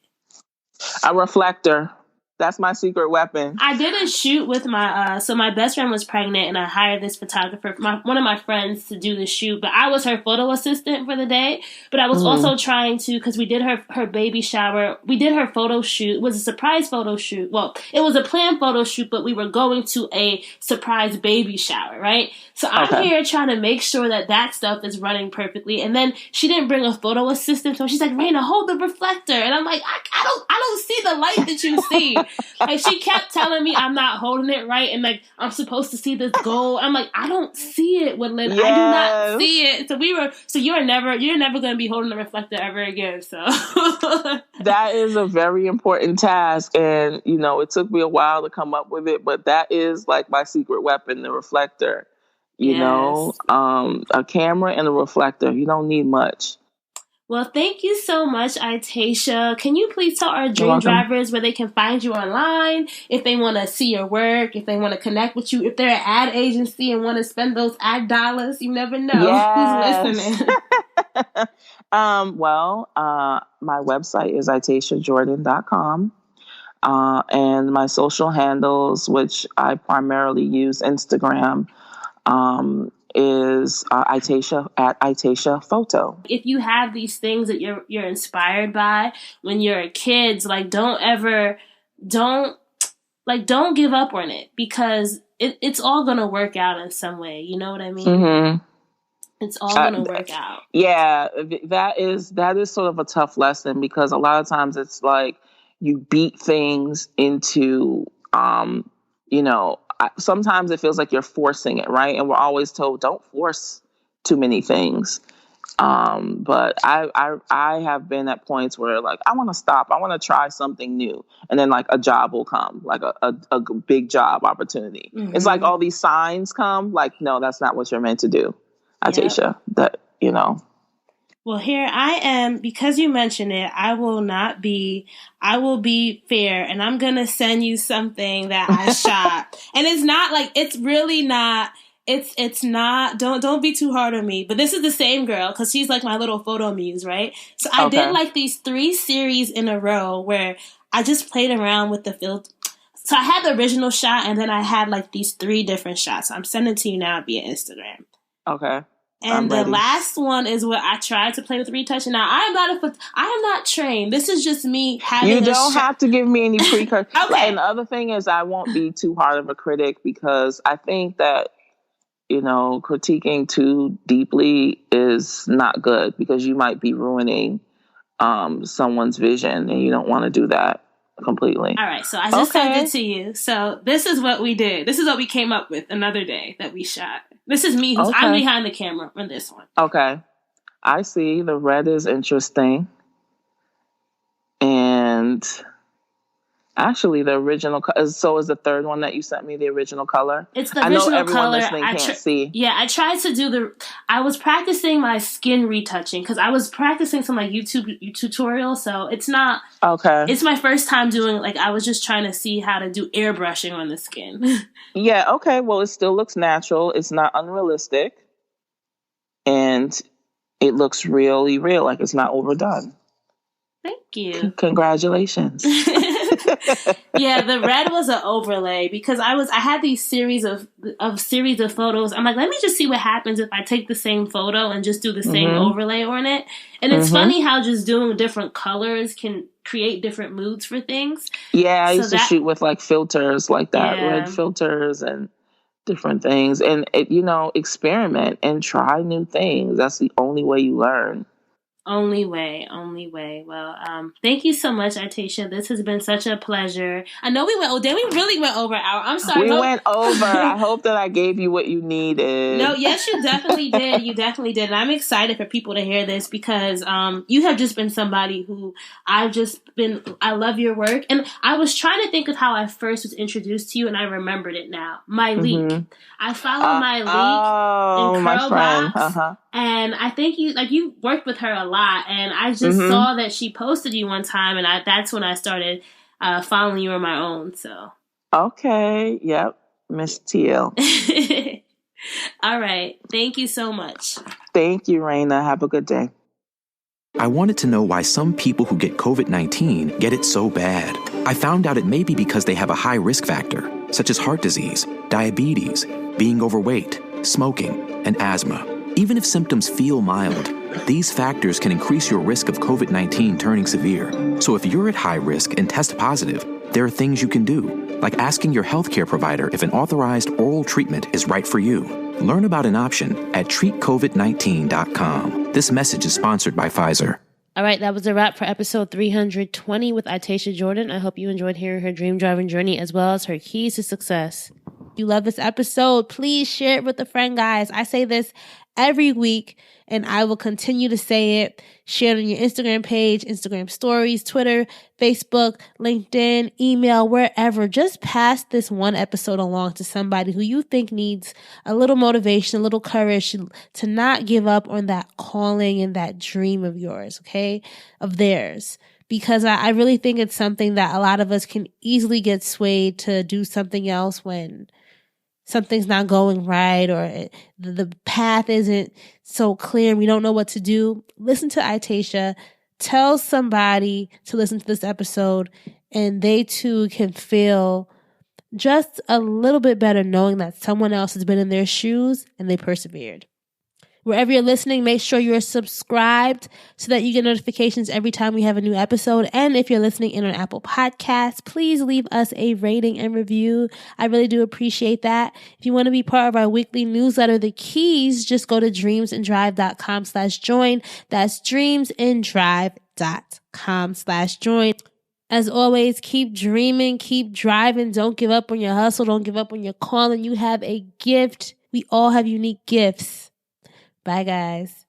A reflector. That's my secret weapon. I did a shoot with so my best friend was pregnant and I hired this photographer, one of my friends, to do the shoot, but I was her photo assistant for the day. But I was also trying to, because we did her baby shower, we did her photo shoot. It was a surprise photo shoot. Well, it was a planned photo shoot, but we were going to a surprise baby shower, right? So I'm here trying to make sure that stuff is running perfectly. And then she didn't bring a photo assistant, so she's like, Raina, hold the reflector. And I'm like, I don't see the light that you see. Like, she kept telling me I'm not holding it right, and like I'm supposed to see this gold. I'm like, I don't see it, Woodland. Yes. I do not see it. So you're never going to be holding the reflector ever again. So that is a very important task, and it took me a while to come up with it, but that is like my secret weapon, the reflector. A camera and a reflector. You don't need much. Well, thank you so much, Itaysha. Can you please tell our dream drivers where they can find you online, if they want to see your work, if they want to connect with you, if they're an ad agency and want to spend those ad dollars? You never know who's listening. My website is ItayshaJordan.com. And my social handles, which I primarily use Instagram, is Itaysha at Itaysha Photo. If you have these things that you're inspired by when you're a kid, like don't give up on it, because it's all gonna work out in some way. You know what I mean? Mm-hmm. It's all gonna work out. Yeah, that is sort of a tough lesson, because a lot of times it's like you beat things into sometimes it feels like you're forcing it, right? And we're always told, don't force too many things. But I have been at points where like, I want to stop. I want to try something new. And then like a job will come, like a big job opportunity. Mm-hmm. It's like all these signs come, like, no, that's not what you're meant to do, Itaysha. That, Well, here I am, because you mentioned it, I will be fair, and I'm going to send you something that I shot. And it's not like, it's really not, it's not, don't be too hard on me, but this is the same girl, because she's like my little photo muse, right? So I did like these 3 series in a row where I just played around with the filter. So I had the original shot, and then I had like these 3 different shots. I'm sending it to you now via Instagram. Okay. And the last one is where I tried to play with retouch. Now I am not trained. This is just me having. You don't have to give me any precursor. Okay. And the other thing is, I won't be too hard of a critic because I think that critiquing too deeply is not good because you might be ruining someone's vision, and you don't want to do that completely. All right, so I just sent it to you. So this is what we did. This is what we came up with another day that we shot. This is me. I'm behind the camera on this one. Okay. I see. The red is interesting. And actually, the original... So is the third one that you sent me the original color? It's the original color. I know everyone listening can't see. Yeah, I tried to do I was practicing my skin retouching because I was practicing some like YouTube tutorials. So it's not... Okay. It's my first time doing... Like, I was just trying to see how to do airbrushing on the skin. Yeah, okay. Well, it still looks natural. It's not unrealistic. And it looks really real. Like, it's not overdone. Thank you. Congratulations. Yeah, the red was an overlay because I had these series of photos. I'm like, let me just see what happens if I take the same photo and just do the same overlay on it. And it's funny how just doing different colors can create different moods for things. Yeah, I used to shoot with like filters like that, red filters and different things. And, experiment and try new things. That's the only way you learn. Only way. Well, thank you so much, Itaysha. This has been such a pleasure. I know we really went over our... I'm sorry. We went over. I hope that I gave you what you needed. No, yes, you definitely did. You definitely did. And I'm excited for people to hear this because you have just been somebody who I love your work. And I was trying to think of how I first was introduced to you, and I remembered it now. My leak. I follow my leak in Curl Box. And I think you worked with her a lot, and I just saw that she posted you one time, and that's when I started following you on my own. So okay, yep, Miss Teal. All right, thank you so much. Thank you, Raina. Have a good day. I wanted to know why some people who get COVID-19 get it so bad. I found out it may be because they have a high risk factor, such as heart disease, diabetes, being overweight, smoking, and asthma. Even if symptoms feel mild, these factors can increase your risk of COVID-19 turning severe. So if you're at high risk and test positive, there are things you can do, like asking your healthcare provider if an authorized oral treatment is right for you. Learn about an option at treatcovid19.com. This message is sponsored by Pfizer. All right, that was a wrap for episode 320 with Itaysha Jordan. I hope you enjoyed hearing her dream driving journey as well as her keys to success. If you love this episode, please share it with a friend, guys. I say this every week, and I will continue to say it. Share it on your Instagram page, Instagram stories, Twitter, Facebook, LinkedIn, email, wherever. Just pass this one episode along to somebody who you think needs a little motivation, a little courage to not give up on that calling and that dream of yours, okay? Of theirs. Because I really think it's something that a lot of us can easily get swayed to do something else when something's not going right or the path isn't so clear and we don't know what to do. Listen to Itaysha. Tell somebody to listen to this episode, and they too can feel just a little bit better knowing that someone else has been in their shoes and they persevered. Wherever you're listening, make sure you're subscribed so that you get notifications every time we have a new episode. And if you're listening in on Apple Podcasts, please leave us a rating and review. I really do appreciate that. If you want to be part of our weekly newsletter, The Keys, just go to dreamsanddrive.com/join. That's dreamsanddrive.com/join. As always, keep dreaming, keep driving. Don't give up on your hustle. Don't give up on your calling. You have a gift. We all have unique gifts. Bye, guys.